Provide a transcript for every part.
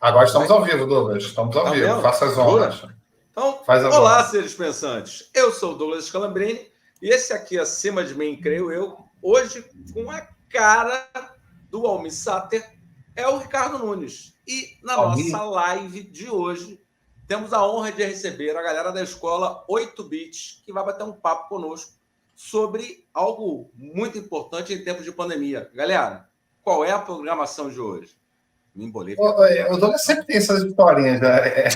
Agora estamos ao vivo, Douglas. Estamos ao vivo. Mesmo? Faça as honras. Então, Faz as olá, honras. seres pensantes. Eu sou o Douglas Scalambrini e esse aqui, acima de mim, creio eu, hoje, com a cara do Almir Sater, é o Ricardo Nunes. E na nossa live de hoje, temos a honra de receber a galera da escola 8 Bits, que vai bater um papo conosco sobre algo muito importante em tempos de pandemia. Galera, qual é a programação de hoje? Me embolei. O Douglas sempre tem essas historinhas, né?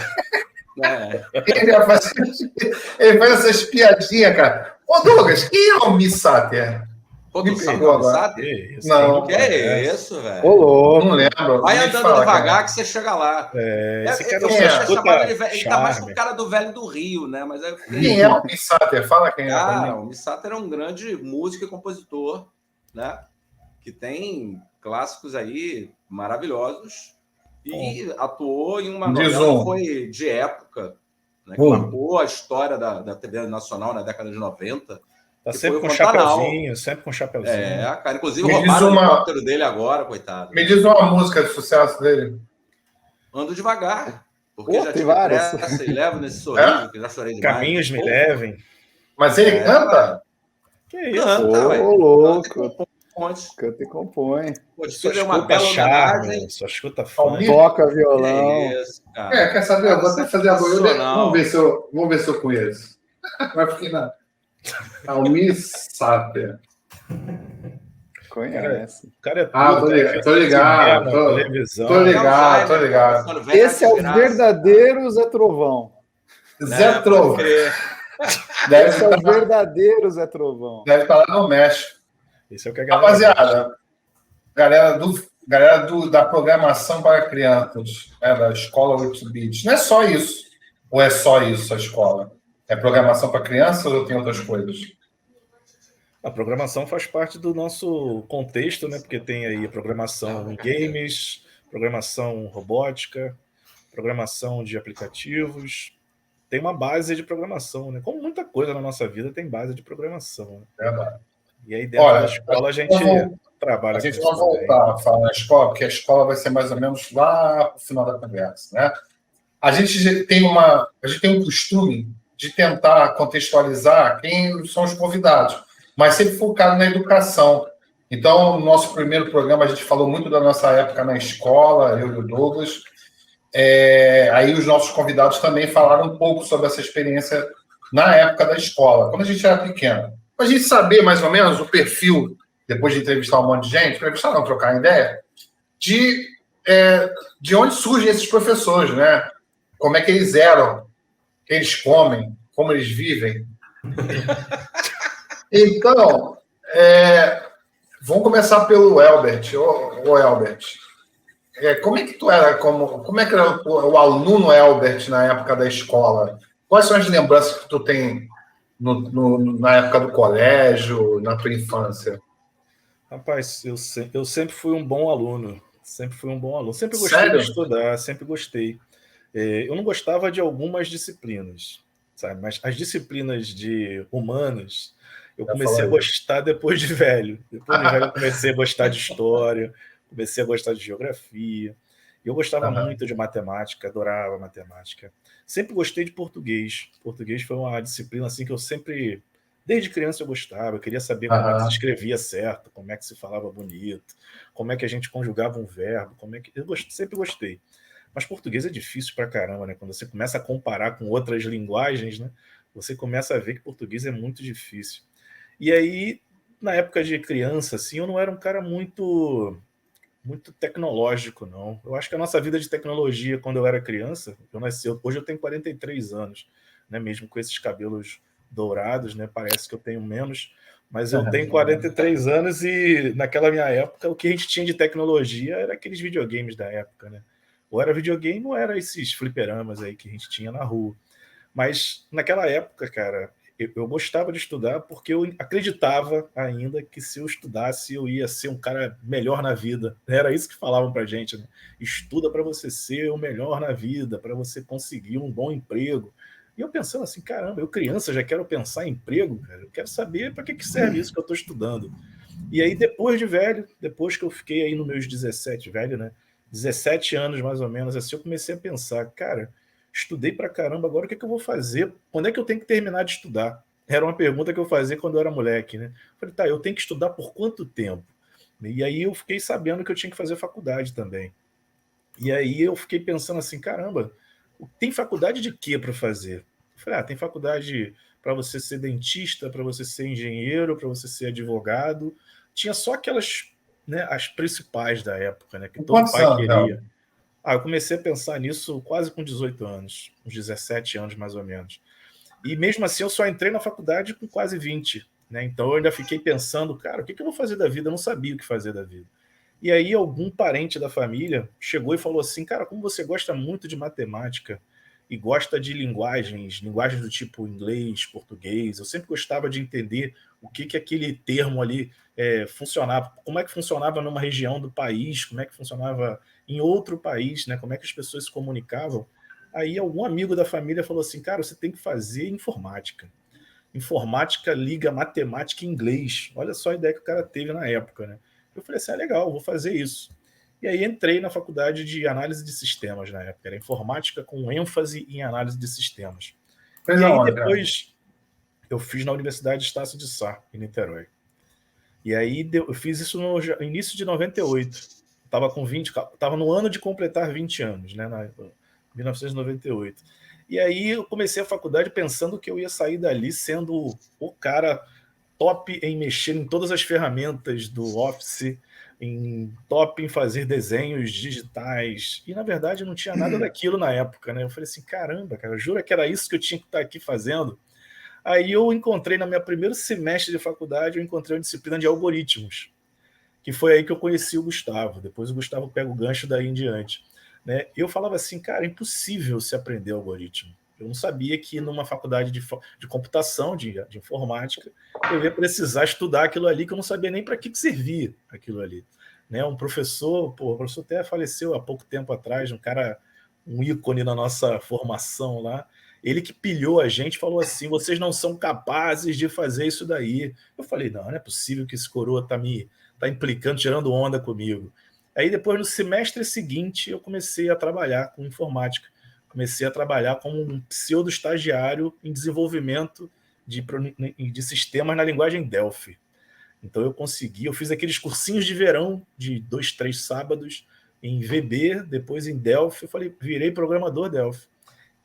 Ele faz essas piadinhas, cara. Ô, Douglas, quem é o Almir Sater? Pô, Me tu sabe pegou o Almir agora. Sater? Não. Que é isso, velho? Ô, não lembro. Vai Me andando fala, devagar cara. que você chega lá. Esse cara Eu só tinha escuta chamado ele velho. Ele tá mais charme. com o cara do velho do Rio, né? Mas Quem é o Almir Sater? Fala quem é. Cara, o Almir Sater é um grande músico e compositor, né? Que tem clássicos aí maravilhosos e atuou em uma novela que foi de época, né? Que marcou a história da TV nacional na década de 90. Tá sempre com chapeuzinho, sempre com chapeuzinho. Cara. Inclusive roubaram o helicóptero dele agora, coitado. Me diz uma música de sucesso dele. Ando devagar. Porque já tem tive várias. pressa e levo nesse sorriso, que já chorei demais. Caminhos me levem. Mas ele canta? Que isso? Canta, ué. Louco. Canta e compõe. Só escuta charme, só escuta fã. Toca violão. Isso, cara. Quer saber? Eu vou até fazer a boia. Vamos ver se eu conheço. Vai ficar na... Almir Sater. Conhece. O cara é tudo, tô ligado. Televisão. Tô ligado. Esse é o verdadeiro Zé Trovão. Zé Trovão. Esse é o verdadeiro Zé Trovão. Deve estar lá no México. Esse é o que a Rapaziada, galera da programação para crianças, da escola 8 Bits. Não é só isso. Ou é só isso a escola? É programação para crianças ou tem outras coisas? A programação faz parte do nosso contexto, né? Porque tem aí programação em games, programação robótica, programação de aplicativos. Tem uma base de programação, né? Como muita coisa na nossa vida tem base de programação. Né? Verdade. E aí dentro da escola a gente trabalha. A gente vai voltar a falar na escola, porque a escola vai ser mais ou menos lá no final da conversa, né? A gente tem um costume de tentar contextualizar quem são os convidados, mas sempre focado na educação. Então, no nosso primeiro programa, a gente falou muito da nossa época na escola, eu e o Douglas. Aí os nossos convidados também falaram um pouco sobre essa experiência na época da escola, quando a gente era pequeno. Para a gente saber mais ou menos o perfil, depois de entrevistar um monte de gente, trocar ideia, de onde surgem esses professores, né? Como é que eles eram, o que eles comem, como eles vivem. Então, vamos começar pelo Elbert. Ô Elbert, como é que tu era, como é que era o aluno Elbert na época da escola? Quais são as lembranças que tu tem na época do colégio, na tua infância? Rapaz, eu sempre fui um bom aluno. Sempre gostei Sério? de estudar, sempre gostei. Eu não gostava de algumas disciplinas, sabe? Mas as disciplinas de humanas, eu comecei a gostar depois de velho. Depois de velho eu comecei a gostar de história, comecei a gostar de geografia. Eu gostava muito de matemática, adorava matemática. Sempre gostei de português. Português foi uma disciplina assim que eu sempre, desde criança eu gostava. Eu queria saber como é que se escrevia certo, como é que se falava bonito, como é que a gente conjugava um verbo, sempre gostei. Mas português é difícil pra caramba, né? Quando você começa a comparar com outras linguagens, né? Você começa a ver que português é muito difícil. E aí, na época de criança, assim, eu não era um cara muito tecnológico, não. Eu acho que a nossa vida de tecnologia, quando eu era criança, hoje eu tenho 43 anos, né? Mesmo com esses cabelos dourados, né? Parece que eu tenho menos, mas eu tenho 43 anos e naquela minha época o que a gente tinha de tecnologia era aqueles videogames da época, né? Ou era videogame ou era esses fliperamas aí que a gente tinha na rua. Mas naquela época, cara, eu gostava de estudar porque eu acreditava ainda que se eu estudasse eu ia ser um cara melhor na vida. Era isso que falavam pra gente, né? Estuda para você ser o melhor na vida, para você conseguir um bom emprego. E eu pensando assim, caramba, eu criança já quero pensar em emprego, cara. Eu quero saber para que serve isso que eu estou estudando. E aí depois de velho, depois que eu fiquei aí nos meus 17, velho, né? 17 anos mais ou menos, assim, eu comecei a pensar, cara, estudei pra caramba, agora o que é que eu vou fazer? Quando é que eu tenho que terminar de estudar? Era uma pergunta que eu fazia quando eu era moleque, né? Falei, tá, eu tenho que estudar por quanto tempo? E aí eu fiquei sabendo que eu tinha que fazer faculdade também. E aí eu fiquei pensando assim, caramba, tem faculdade de quê para fazer? Eu falei, tem faculdade para você ser dentista, para você ser engenheiro, para você ser advogado. Tinha só aquelas, né, as principais da época, né, que Com todo quantos pai anos, Léo? queria. Eu comecei a pensar nisso quase com 18 anos, uns 17 anos mais ou menos. E mesmo assim eu só entrei na faculdade com quase 20, né? Então eu ainda fiquei pensando, cara, o que eu vou fazer da vida? Eu não sabia o que fazer da vida. E aí algum parente da família chegou e falou assim, cara, como você gosta muito de matemática e gosta de linguagens do tipo inglês, português, eu sempre gostava de entender o que aquele termo ali funcionava, como é que funcionava numa região do país, como é que funcionava em outro país, né? Como é que as pessoas se comunicavam. Aí algum amigo da família falou assim, cara, você tem que fazer informática. Informática liga matemática e inglês. Olha só a ideia que o cara teve na época, né? Eu falei assim, legal, vou fazer isso. E aí entrei na faculdade de análise de sistemas na época. Era informática com ênfase em análise de sistemas. Fez E aí aonde, Léo? depois eu fiz na Universidade Estácio de Sá, em Niterói. E aí eu fiz isso no início de 98. Estava com 20, estava no ano de completar 20 anos, né? 1998. E aí eu comecei a faculdade pensando que eu ia sair dali sendo o cara top em mexer em todas as ferramentas do Office, top em fazer desenhos digitais. E na verdade não tinha nada daquilo na época, né? Eu falei assim, caramba, cara, jura que era isso que eu tinha que estar aqui fazendo? Aí eu encontrei, no meu primeiro semestre de faculdade, eu encontrei uma disciplina de algoritmos, que foi aí que eu conheci o Gustavo. Depois o Gustavo pega o gancho daí em diante. Né? Eu falava assim, cara, é impossível se aprender algoritmo. Eu não sabia que numa faculdade de computação, de informática, eu ia precisar estudar aquilo ali, que eu não sabia nem para que servia aquilo ali. Né? Um professor, o professor até faleceu há pouco tempo atrás, um ícone na nossa formação lá, ele que pilhou a gente, falou assim, vocês não são capazes de fazer isso daí. Eu falei, não é possível que esse coroa tá implicando, tirando onda comigo. Aí depois, no semestre seguinte, eu comecei a trabalhar com informática. Comecei a trabalhar como um pseudo-estagiário em desenvolvimento de sistemas na linguagem Delphi. Então eu fiz aqueles cursinhos de verão de 2, 3 sábados em VB, depois em Delphi, eu falei, virei programador Delphi.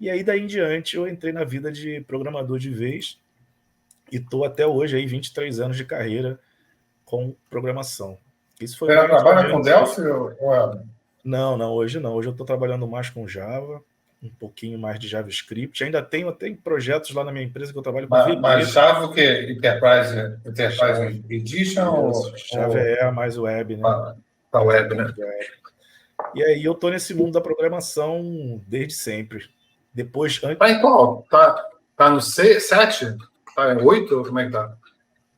E aí daí em diante eu entrei na vida de programador de vez e estou até hoje aí 23 anos de carreira com programação. Isso foi Você já mais ou trabalha com menos. Delphi ou é? Não, não, hoje não. Hoje eu estou trabalhando mais com Java, um pouquinho mais de JavaScript. Ainda tenho até projetos lá na minha empresa que eu trabalho com Mas VB. Java o quê? Enterprise Edition Isso, Java é mais web, né? para web, né? E aí eu estou nesse mundo da programação desde sempre. Depois, Tá em qual? Tá no 7? Tá em 8? Como é que tá? não,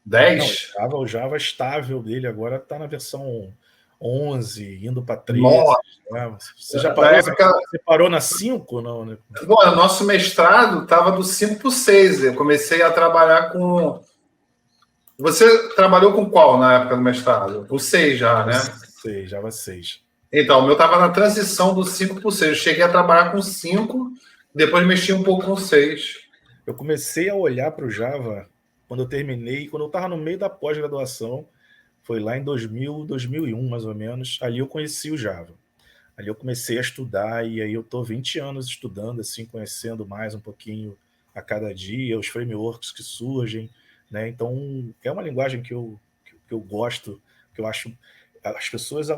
10? o Java estável dele agora está na versão 11, indo para 13. Nossa, Né? Você já na parou? época, Você parou na 5? Não, né? bom, o nosso mestrado estava do 5 para o 6. Eu comecei a trabalhar com. Você trabalhou com qual na época do mestrado? O 6 já, né? 6, Java 6. Então, o meu estava na transição do 5 para o 6. Eu cheguei a trabalhar com 5, depois mexi um pouco com o 6. Eu comecei a olhar para o Java quando eu terminei, quando eu estava no meio da pós-graduação, foi lá em 2000, 2001, mais ou menos, ali eu conheci o Java. Ali eu comecei a estudar e aí eu estou 20 anos estudando, assim, conhecendo mais um pouquinho a cada dia, os frameworks que surgem, né? Então, é uma linguagem que eu gosto, que eu acho... As pessoas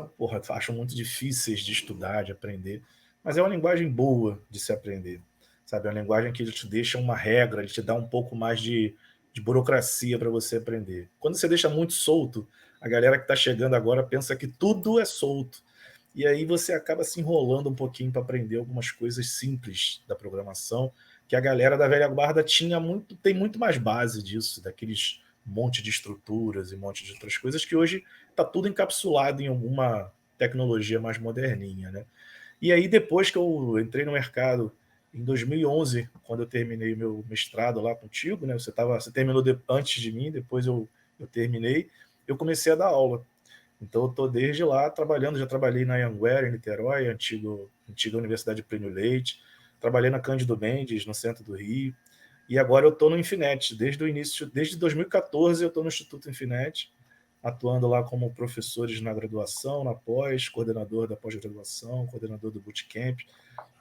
acham muito difíceis de estudar, de aprender, mas é uma linguagem boa de se aprender, sabe? É uma linguagem que ele te deixa uma regra, ele te dá um pouco mais de burocracia para você aprender. Quando você deixa muito solto, a galera que está chegando agora pensa que tudo é solto, e aí você acaba se enrolando um pouquinho para aprender algumas coisas simples da programação, que a galera da velha guarda tem muito mais base disso, daqueles monte de estruturas e um monte de outras coisas, que hoje está tudo encapsulado em alguma tecnologia mais moderninha, né? E aí, depois que eu entrei no mercado, em 2011, quando eu terminei o meu mestrado lá contigo, né? Você terminou antes de mim, depois eu terminei, eu comecei a dar aula. Então eu estou desde lá trabalhando, já trabalhei na Anhanguera, em Niterói, antiga Universidade Plínio Leite, trabalhei na Cândido Mendes, no centro do Rio, e agora eu estou no Infinet, desde o início, desde 2014 eu estou no Instituto Infinet, atuando lá como professores na graduação, na pós, coordenador da pós-graduação, coordenador do bootcamp.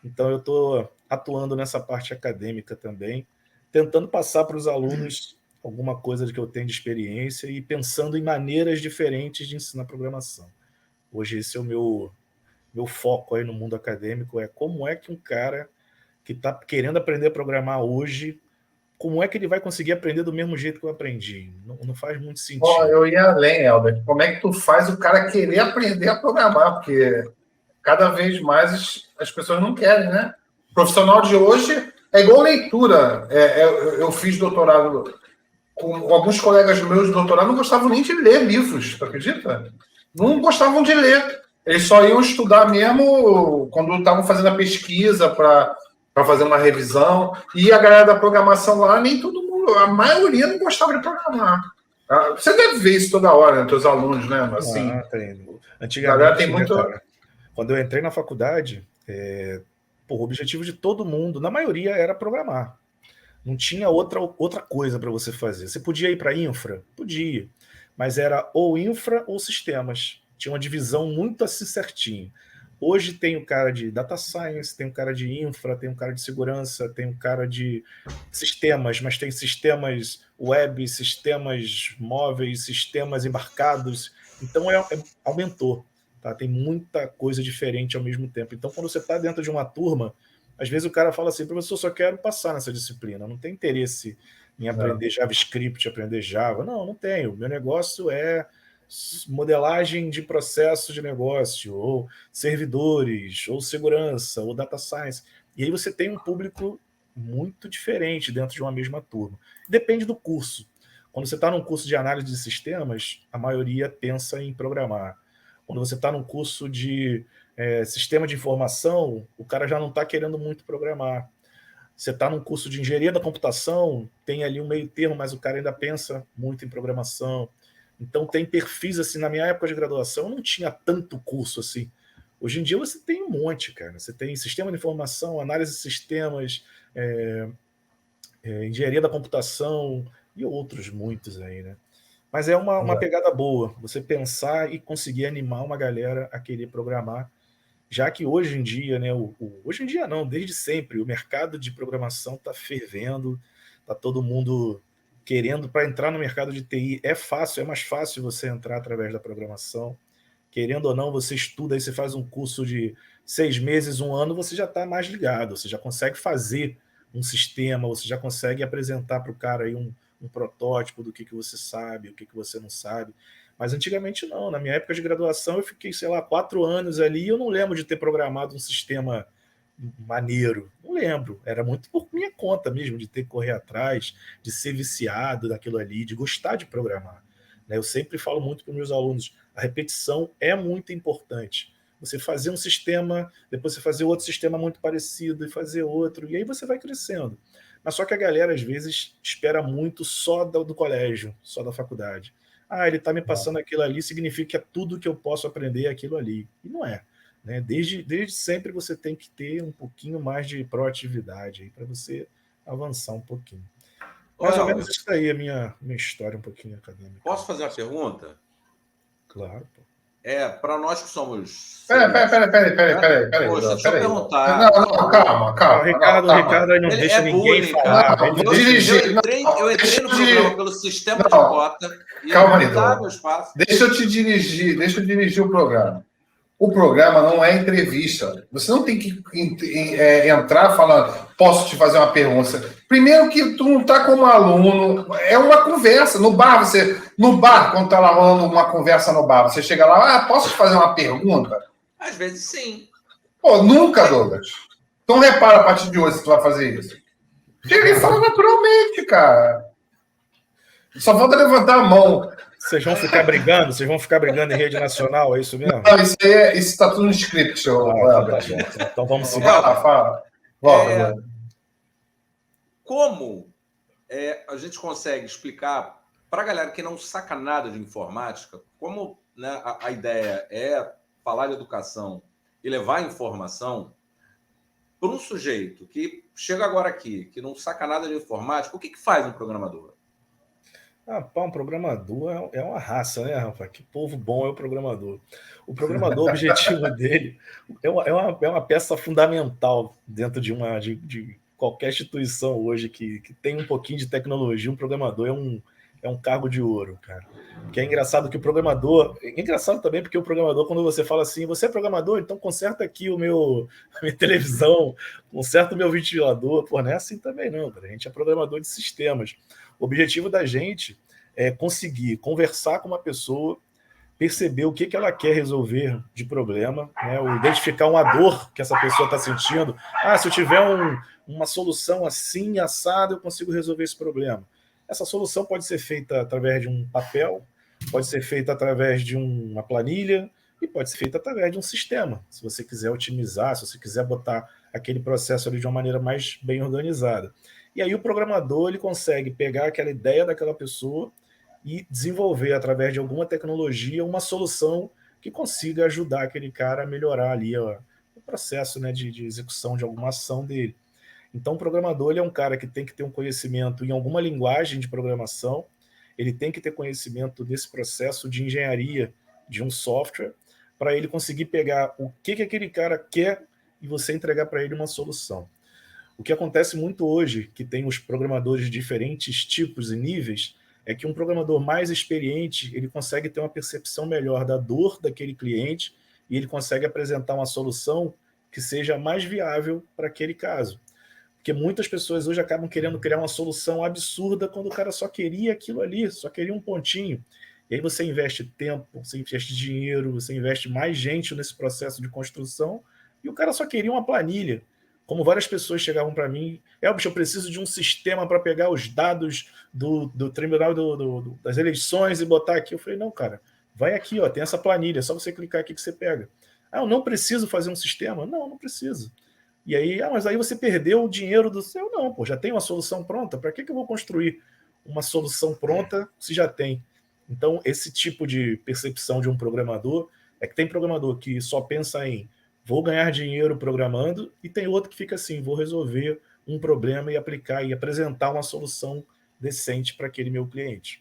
Então eu estou atuando nessa parte acadêmica também, tentando passar para os alunos alguma coisa que eu tenho de experiência e pensando em maneiras diferentes de ensinar programação. Hoje esse é o meu foco aí no mundo acadêmico, é como é que um cara que está querendo aprender a programar hoje, como é que ele vai conseguir aprender do mesmo jeito que eu aprendi? Não faz muito sentido. Eu ia além, Helder. Como é que tu faz o cara querer aprender a programar? Porque cada vez mais as pessoas não querem, né? O profissional de hoje é igual leitura. Eu fiz doutorado com alguns colegas meus de doutorado, não gostavam nem de ler livros, tu acredita? Não gostavam de ler. Eles só iam estudar mesmo quando estavam fazendo a pesquisa para fazer uma revisão. E a galera da programação lá, nem todo mundo, a maioria não gostava de programar. Você deve ver isso toda hora, né, teus alunos, né? Assim, antigamente, tem muito... cara, quando eu entrei na faculdade, o objetivo de todo mundo, na maioria, era programar. Não tinha outra coisa para você fazer. Você podia ir para infra? Podia. Mas era ou infra ou sistemas. Tinha uma divisão muito assim certinho. Hoje tem o cara de data science, tem o cara de infra, tem o cara de segurança, tem o cara de sistemas, mas tem sistemas web, sistemas móveis, sistemas embarcados. Então aumentou. Tá? Tem muita coisa diferente ao mesmo tempo. Então, quando você está dentro de uma turma, às vezes o cara fala assim, professor, só quero passar nessa disciplina, não tem interesse em aprender JavaScript, aprender Java. Não tenho. Meu negócio é modelagem de processo de negócio, ou servidores, ou segurança, ou data science. E aí você tem um público muito diferente dentro de uma mesma turma. Depende do curso. Quando você está num curso de análise de sistemas, a maioria pensa em programar. Quando você está num curso de sistema de informação, o cara já não está querendo muito programar. Você está num curso de engenharia da computação, tem ali um meio termo, mas o cara ainda pensa muito em programação. Então tem perfis assim, na minha época de graduação não tinha tanto curso assim. Hoje em dia você tem um monte, cara. Você tem sistema de informação, análise de sistemas, engenharia da computação e outros muitos aí, né? Mas é uma pegada boa, você pensar e conseguir animar uma galera a querer programar, já que hoje em dia, né, hoje em dia não, desde sempre, o mercado de programação está fervendo, está todo mundo querendo para entrar no mercado de TI. É mais fácil você entrar através da programação. Querendo ou não, você estuda, aí você faz um curso de 6 meses, 1 ano, você já está mais ligado, você já consegue fazer um sistema, você já consegue apresentar para o cara aí um protótipo do que você sabe, o que você não sabe. Mas antigamente não. Na minha época de graduação eu fiquei, 4 anos ali e eu não lembro de ter programado um sistema maneiro. Não lembro. Era muito por minha conta mesmo, de ter que correr atrás, de ser viciado daquilo ali, de gostar de programar. Eu sempre falo muito para os meus alunos, a repetição é muito importante. Você fazer um sistema, depois você fazer outro sistema muito parecido e fazer outro, e aí você vai crescendo. Mas só que a galera, às vezes, espera muito só do colégio, só da faculdade. Ele está me passando aquilo ali, significa que é tudo que eu posso aprender aquilo ali. E não é. Né? Desde sempre você tem que ter um pouquinho mais de proatividade para você avançar um pouquinho. Mais ou menos isso aí, a minha história um pouquinho acadêmica. Posso fazer uma pergunta? Claro, pô. Para nós que somos... Peraí. Poxa, deixa eu perguntar. Não, calma. O Ricardo aí não deixa ninguém falar. Eu entrei no programa pelo sistema de cota. Calma aí, deixa eu dirigir o programa. O programa não é entrevista. Você não tem que entrar falando, posso te fazer uma pergunta. Primeiro que tu não está como aluno, é uma conversa. No bar, quando está lá rolando uma conversa no bar, você chega lá, posso te fazer uma pergunta? Às vezes sim. Pô, nunca, Douglas. Então repara a partir de hoje se tu vai fazer isso. Chega e fala naturalmente, cara. Só falta levantar a mão. Vocês vão ficar brigando? Vocês vão ficar brigando em rede nacional? É isso mesmo? Não, isso está tudo no script, Então vamos seguir. Fala. Como a gente consegue explicar para a galera que não saca nada de informática, como né, a ideia é falar de educação e levar informação para um sujeito que chega agora aqui, que não saca nada de informática, o que faz um programador? Um programador é uma raça, né, Rafa? Que povo bom é o programador. O programador, o objetivo dele é uma peça fundamental dentro de qualquer instituição hoje que tem um pouquinho de tecnologia. Um programador é um cargo de ouro, cara. Que é engraçado que o programador... É engraçado também porque o programador, quando você fala assim, você é programador, então conserta aqui a minha televisão, conserta o meu ventilador. Pô, não é assim também não, cara. A gente é programador de sistemas. O objetivo da gente é conseguir conversar com uma pessoa, perceber o que ela quer resolver de problema, né? Ou identificar uma dor que essa pessoa está sentindo. Se eu tiver uma solução assim, assada, eu consigo resolver esse problema. Essa solução pode ser feita através de um papel, pode ser feita através de uma planilha e pode ser feita através de um sistema, se você quiser otimizar, se você quiser botar aquele processo ali de uma maneira mais bem organizada. E aí o programador ele consegue pegar aquela ideia daquela pessoa e desenvolver, através de alguma tecnologia, uma solução que consiga ajudar aquele cara a melhorar ali o processo, né, de execução de alguma ação dele. Então, o programador ele é um cara que tem que ter um conhecimento em alguma linguagem de programação, ele tem que ter conhecimento desse processo de engenharia de um software, para ele conseguir pegar o que aquele cara quer e você entregar para ele uma solução. O que acontece muito hoje, que tem os programadores de diferentes tipos e níveis, é que um programador mais experiente, ele consegue ter uma percepção melhor da dor daquele cliente e ele consegue apresentar uma solução que seja mais viável para aquele caso. Porque muitas pessoas hoje acabam querendo criar uma solução absurda quando o cara só queria aquilo ali, só queria um pontinho. E aí você investe tempo, você investe dinheiro, você investe mais gente nesse processo de construção e o cara só queria uma planilha. Como várias pessoas chegavam para mim, eu preciso de um sistema para pegar os dados do tribunal das eleições e botar aqui. Eu falei, não, cara, vai aqui, tem essa planilha, é só você clicar aqui que você pega. Eu não preciso fazer um sistema? Não preciso. E aí, mas aí você perdeu o dinheiro do seu? Não, já tem uma solução pronta, para que eu vou construir uma solução pronta se já tem? Então, esse tipo de percepção de um programador, é que tem programador que só pensa em vou ganhar dinheiro programando, e tem outro que fica assim, vou resolver um problema e aplicar e apresentar uma solução decente para aquele meu cliente.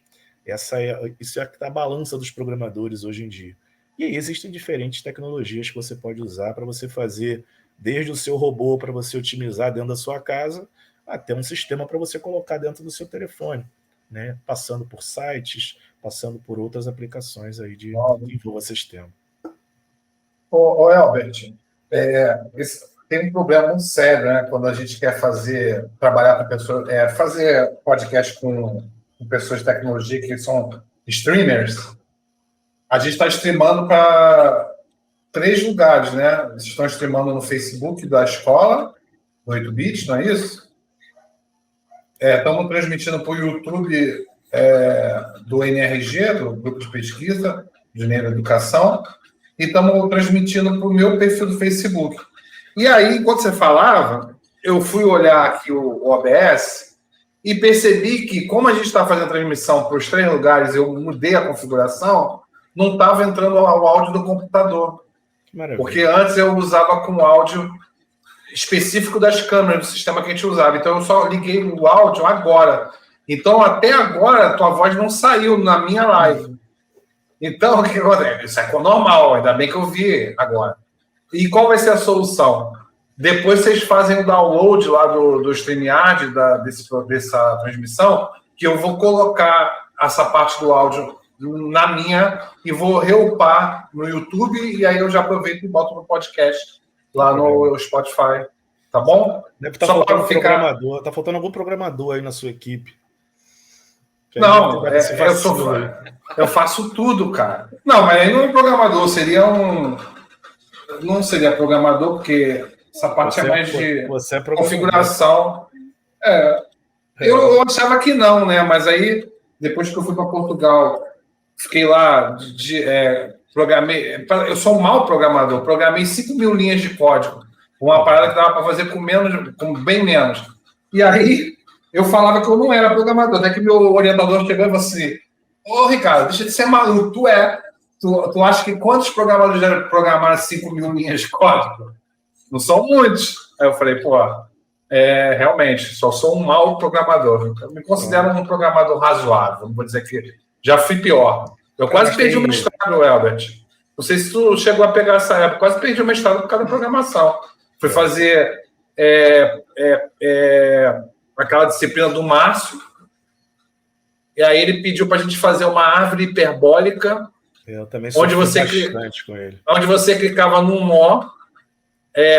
Isso é a balança dos programadores hoje em dia. E aí existem diferentes tecnologias que você pode usar para você fazer, desde o seu robô para você otimizar dentro da sua casa, até um sistema para você colocar dentro do seu telefone, né? Passando por sites, passando por outras aplicações aí que envolvam sistema. Ô Elbert, tem um problema muito sério, né? Quando a gente quer trabalhar com pessoas, fazer podcast com pessoas de tecnologia que são streamers. A gente está streamando para 3 lugares, né? Eles estão streamando no Facebook da escola, do 8-bit, não é isso? Estamos transmitindo para o YouTube do NRG, do Grupo de Pesquisa de Engenharia da Educação, e estamos transmitindo para o meu perfil do Facebook. E aí, enquanto você falava, eu fui olhar aqui o OBS e percebi que, como a gente está fazendo a transmissão para os 3 lugares, eu mudei a configuração, não estava entrando o áudio do computador. Maravilha. Porque antes eu usava com áudio específico das câmeras do sistema que a gente usava. Então, eu só liguei o áudio agora. Então, até agora, a tua voz não saiu na minha live. Então, o que acontece? Isso é normal, ainda bem que eu vi agora. E qual vai ser a solução? Depois vocês fazem o download lá do StreamYard, dessa transmissão, que eu vou colocar essa parte do áudio na minha e vou reupar no YouTube, e aí eu já aproveito e boto no podcast lá no Spotify. Tá bom? Deve estar faltando programador. Tá faltando algum programador aí na sua equipe. Não, eu faço tudo, cara. Não, mas aí não é programador, não seria programador, porque essa parte é mais de configuração. Eu achava que não, né? Mas aí, depois que eu fui para Portugal, fiquei lá, programei. Eu sou um mau programador, programei 5.000 linhas de código, uma parada que dava para fazer com bem menos. E aí eu falava que eu não era programador, até que meu orientador chegou e falou assim: Ricardo, deixa de ser maluco, tu é. Tu acha que quantos programadores já programaram 5 mil linhas de código? Não são muitos. Aí eu falei, pô, realmente, só sou um mau programador. Eu me considero um programador razoável. Não vou dizer que já fui pior. Eu quase perdi o mestrado, Elbert. Não sei se tu chegou a pegar essa época. Quase perdi o mestrado por causa da programação. Fui fazer aquela disciplina do Márcio. E aí ele pediu para a gente fazer uma árvore hiperbólica. Eu também sofri bastante com ele. Onde você clicava num nó.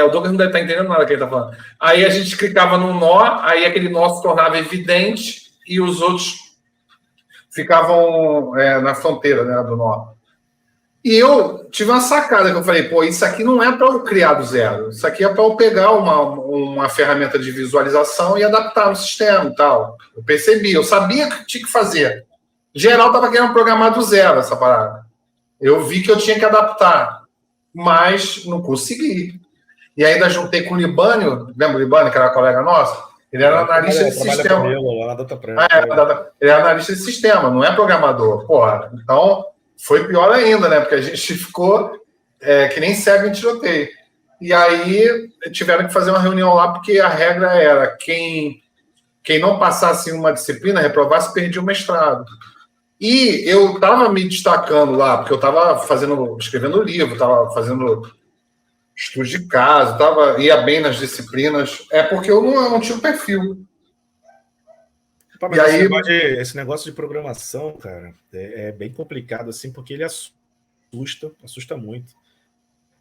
O Douglas não deve estar entendendo nada que ele está falando. Aí a gente clicava num nó, aí aquele nó se tornava evidente e os outros ficavam na fronteira, né, do nó. E eu tive uma sacada que eu falei, pô, isso aqui não é para eu criar do zero. Isso aqui é para eu pegar uma ferramenta de visualização e adaptar no sistema e tal. Eu percebi, eu sabia que tinha que fazer. Em geral, estava querendo programar do zero essa parada. Eu vi que eu tinha que adaptar, mas não consegui. E ainda juntei com o Libânio, lembra o Libânio, que era colega nosso? Ele era analista de sistema. Comigo, lá ele é analista de sistema, não é programador. Porra, então foi pior ainda, né? Porque a gente ficou que nem cego em tiroteio. E aí tiveram que fazer uma reunião lá, porque a regra era quem não passasse em uma disciplina, reprovasse, perdia o mestrado. E eu estava me destacando lá, porque eu estava escrevendo livro, estava fazendo estudo de caso, ia bem nas disciplinas, porque eu não tinha um perfil. Mas esse negócio de programação, cara, é bem complicado, assim, porque ele assusta muito.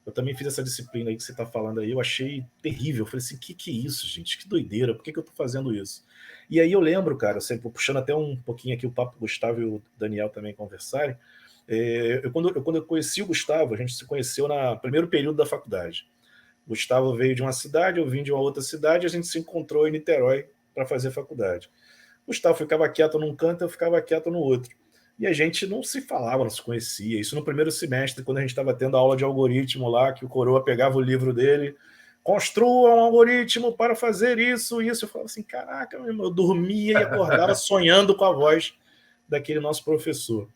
Eu também fiz essa disciplina aí que você está falando aí, eu achei terrível. Eu falei assim, que é isso, gente? Que doideira, por que eu estou fazendo isso? E aí eu lembro, cara, sempre puxando até um pouquinho aqui o papo, o Gustavo e o Daniel também conversarem, quando eu conheci o Gustavo, a gente se conheceu no primeiro período da faculdade. O Gustavo veio de uma cidade, eu vim de uma outra cidade, a gente se encontrou em Niterói para fazer faculdade. O Gustavo ficava quieto num canto, eu ficava quieto no outro. E a gente não se falava, não se conhecia. Isso no primeiro semestre, quando a gente estava tendo aula de algoritmo lá, que o Coroa pegava o livro dele, construa um algoritmo para fazer isso. Eu falava assim, caraca, meu irmão, eu dormia e acordava sonhando com a voz daquele nosso professor.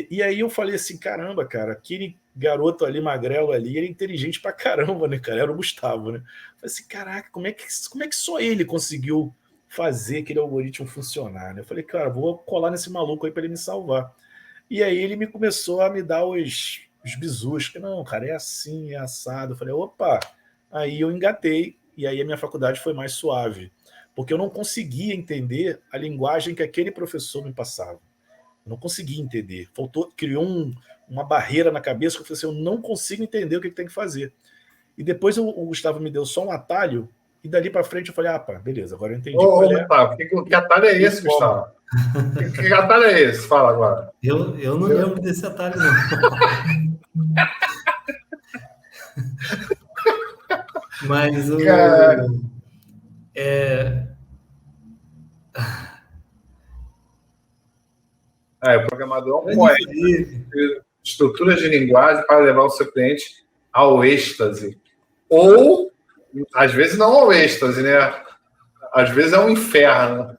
E aí eu falei assim, caramba, cara, aquele garoto ali, magrelo ali, ele é inteligente pra caramba, né, cara? Era o Gustavo, né? Eu falei assim, caraca, como é que só ele conseguiu fazer aquele algoritmo funcionar, né? Eu falei, cara, vou colar nesse maluco aí para ele me salvar. E aí ele começou a me dar os bizus, que não, cara, é assim, é assado. Eu falei, opa, aí eu engatei, e aí a minha faculdade foi mais suave, porque eu não conseguia entender a linguagem que aquele professor me passava. Eu não conseguia entender. Criou uma barreira na cabeça que eu falei assim, eu não consigo entender o que tem que fazer. E depois o Gustavo me deu só um atalho, e dali para frente eu falei, pá, beleza, agora eu entendi. Gustavo, que atalho é esse, Gustavo? Que atalho é esse? Fala agora. Eu não lembro desse atalho, não. Mas o... o programador é um poeta. Estruturas de linguagem para levar o seu cliente ao êxtase. Ou, às vezes, não ao êxtase, né? Às vezes é um inferno.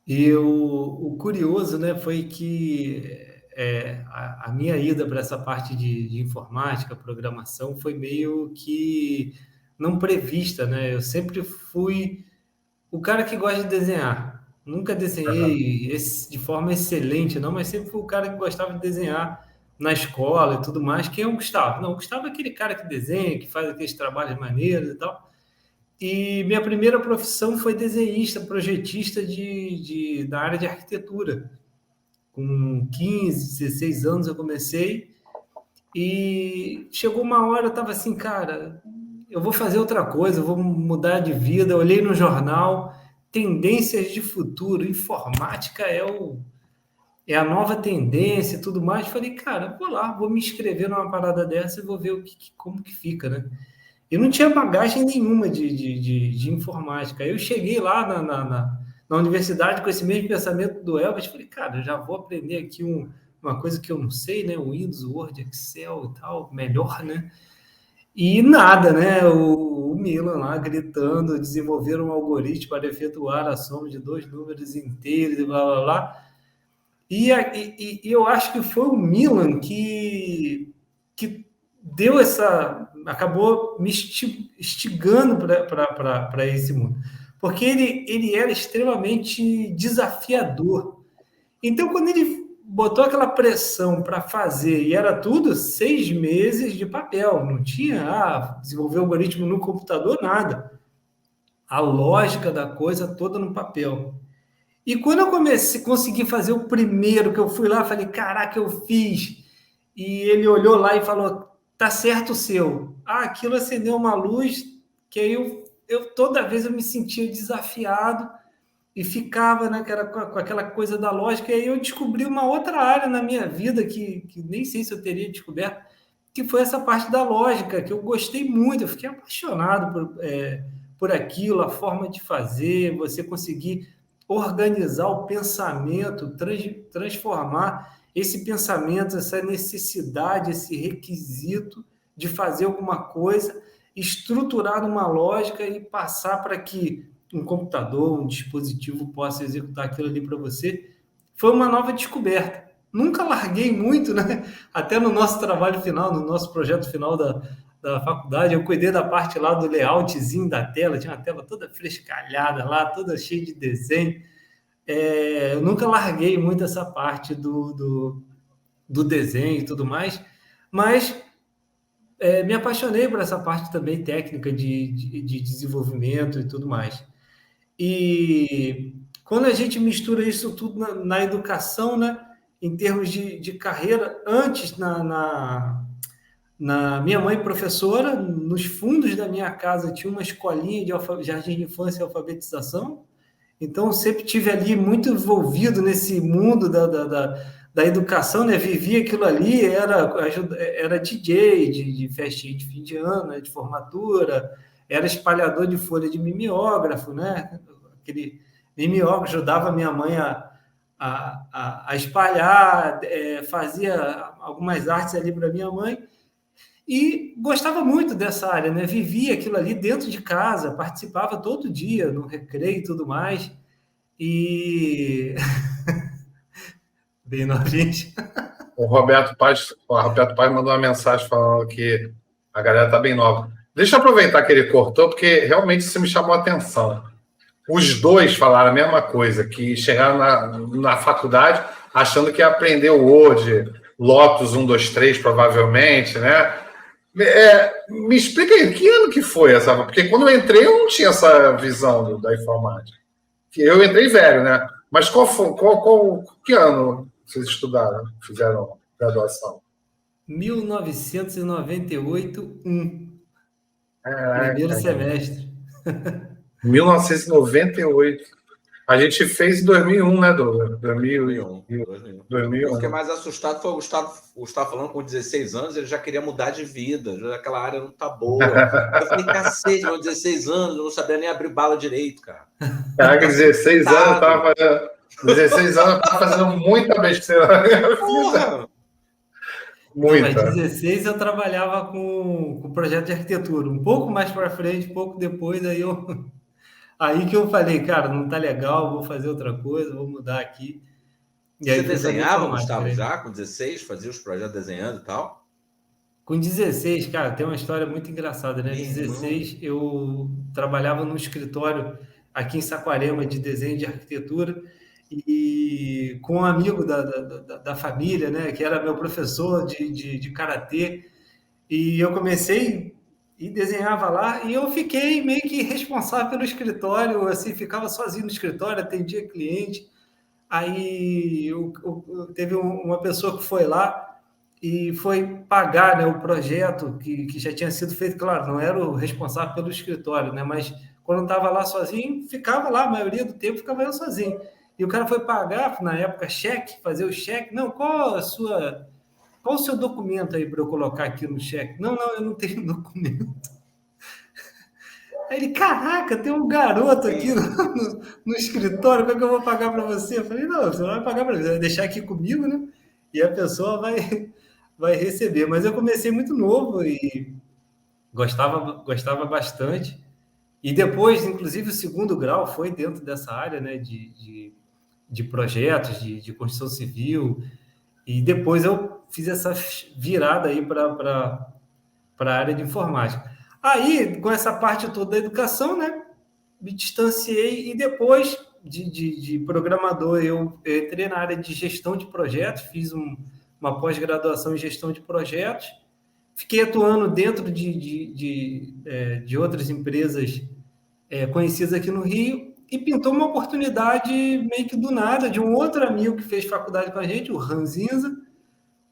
E o curioso, né, foi que a minha ida para essa parte de informática, programação, foi meio que não prevista, né? Eu sempre fui o cara que gosta de desenhar. Nunca desenhei de forma excelente, não, mas sempre fui o cara que gostava de desenhar na escola e tudo mais. Quem é o Gustavo? Não, o Gustavo é aquele cara que desenha, que faz aqueles trabalhos maneiros e tal. E minha primeira profissão foi desenhista, projetista da área de arquitetura. Com 15, 16 anos eu comecei e chegou uma hora, eu estava assim, cara, eu vou fazer outra coisa, eu vou mudar de vida. Eu olhei no jornal, tendências de futuro, informática é a nova tendência e tudo mais. Falei, cara, vou lá, vou me inscrever numa parada dessa e vou ver como que fica, né? Eu não tinha bagagem nenhuma de informática. Eu cheguei lá na universidade com esse mesmo pensamento do Elvis, falei, cara, eu já vou aprender aqui uma coisa que eu não sei, né? O Windows, Word, Excel e tal, melhor, né? E nada, né? O Milan lá gritando, desenvolver um algoritmo para efetuar a soma de 2 números inteiros e blá, blá, blá. E eu acho que foi o Milan que deu acabou me instigando para esse mundo. Porque ele era extremamente desafiador. Então, quando ele botou aquela pressão para fazer, e era tudo 6 meses de papel, não tinha desenvolver algoritmo no computador, nada. A lógica da coisa toda no papel. E quando eu consegui fazer o primeiro, que eu fui lá, falei, caraca, eu fiz. E ele olhou lá e falou, tá certo o seu. Aquilo acendeu uma luz que aí eu toda vez eu me sentia desafiado e ficava, né, com aquela coisa da lógica. E aí eu descobri uma outra área na minha vida que nem sei se eu teria descoberto, que foi essa parte da lógica, que eu gostei muito, eu fiquei apaixonado por aquilo, a forma de fazer, você conseguir organizar o pensamento, transformar esse pensamento, essa necessidade, esse requisito de fazer alguma coisa, estruturar numa lógica e passar para que um computador, um dispositivo possa executar aquilo ali para você. Foi uma nova descoberta. Nunca larguei muito, né? Até no nosso trabalho final, no nosso projeto final da faculdade, eu cuidei da parte lá do layoutzinho da tela, tinha uma tela toda frescalhada lá, toda cheia de desenho. Eu nunca larguei muito essa parte do desenho e tudo mais, mas me apaixonei por essa parte também técnica de desenvolvimento e tudo mais. E quando a gente mistura isso tudo na educação, né, em termos de carreira, antes na minha mãe professora, nos fundos da minha casa tinha uma escolinha de jardim de infância e alfabetização, então sempre tive ali muito envolvido nesse mundo da educação, né? Vivia aquilo ali, era DJ de festinha de fim de ano, né? De formatura, era espalhador de folha de mimeógrafo, né? Aquele mimeógrafo ajudava a minha mãe a espalhar, fazia algumas artes ali para minha mãe, e gostava muito dessa área, né? Vivia aquilo ali dentro de casa, participava todo dia no recreio e tudo mais, e bem novinho. O Roberto Paz mandou uma mensagem falando que a galera tá bem nova. Deixa eu aproveitar que ele cortou, porque realmente isso me chamou a atenção. Os dois falaram a mesma coisa, que chegaram na faculdade achando que ia aprender o Word, Lotus 1, 2, 3, provavelmente, né? Me explica aí, que ano que foi essa? Porque quando eu entrei, eu não tinha essa visão da informática. Eu entrei velho, né? Mas que ano vocês estudaram, fizeram graduação? 1998, Caraca, primeiro semestre. 1998. A gente fez em 2001, né, Douglas? 2001. 2001. Eu fiquei mais assustado, foi o Gustavo falando, com 16 anos, ele já queria mudar de vida, já aquela área não tá boa. Eu falei, cacete, com 16 anos, eu não sabia nem abrir bala direito, cara. Caraca, 16 anos eu tava fazendo. 16 anos eu tava fazendo muita besteira na minha vida. Porra! Muita. Mas 16 eu trabalhava com projeto de arquitetura. Um pouco mais para frente, pouco depois, aí que eu falei, cara, não tá legal, vou fazer outra coisa, vou mudar aqui. E aí você desenhava, Gustavo, já com 16? Fazia os projetos desenhando e tal? Com 16, cara, tem uma história muito engraçada, né? 16, eu trabalhava num escritório aqui em Saquarema de desenho de arquitetura e com um amigo da família, né? Que era meu professor de karatê. E eu comecei e desenhava lá, e eu fiquei meio que responsável pelo escritório, assim, ficava sozinho no escritório, atendia cliente. Aí teve uma pessoa que foi lá e foi pagar, né, o projeto que já tinha sido feito. Claro, não era o responsável pelo escritório, né, mas quando estava lá sozinho, ficava lá, a maioria do tempo ficava eu sozinho. E o cara foi pagar, na época, cheque, fazer o cheque. Não, qual o seu documento aí para eu colocar aqui no cheque? Não, eu não tenho documento. Aí ele, caraca, tem um garoto aqui no escritório, como é que eu vou pagar para você? Eu falei, não, você não vai pagar para mim, você vai deixar aqui comigo, né? E a pessoa vai receber. Mas eu comecei muito novo e gostava bastante. E depois, inclusive, o segundo grau foi dentro dessa área, né, de de projetos, de construção civil, e depois eu fiz essa virada aí para a área de informática. Aí, com essa parte toda da educação, né, me distanciei e depois de programador eu entrei na área de gestão de projetos, fiz uma pós-graduação em gestão de projetos, fiquei atuando dentro de outras empresas conhecidas aqui no Rio e pintou uma oportunidade meio que do nada de um outro amigo que fez faculdade com a gente, o Ranzinza,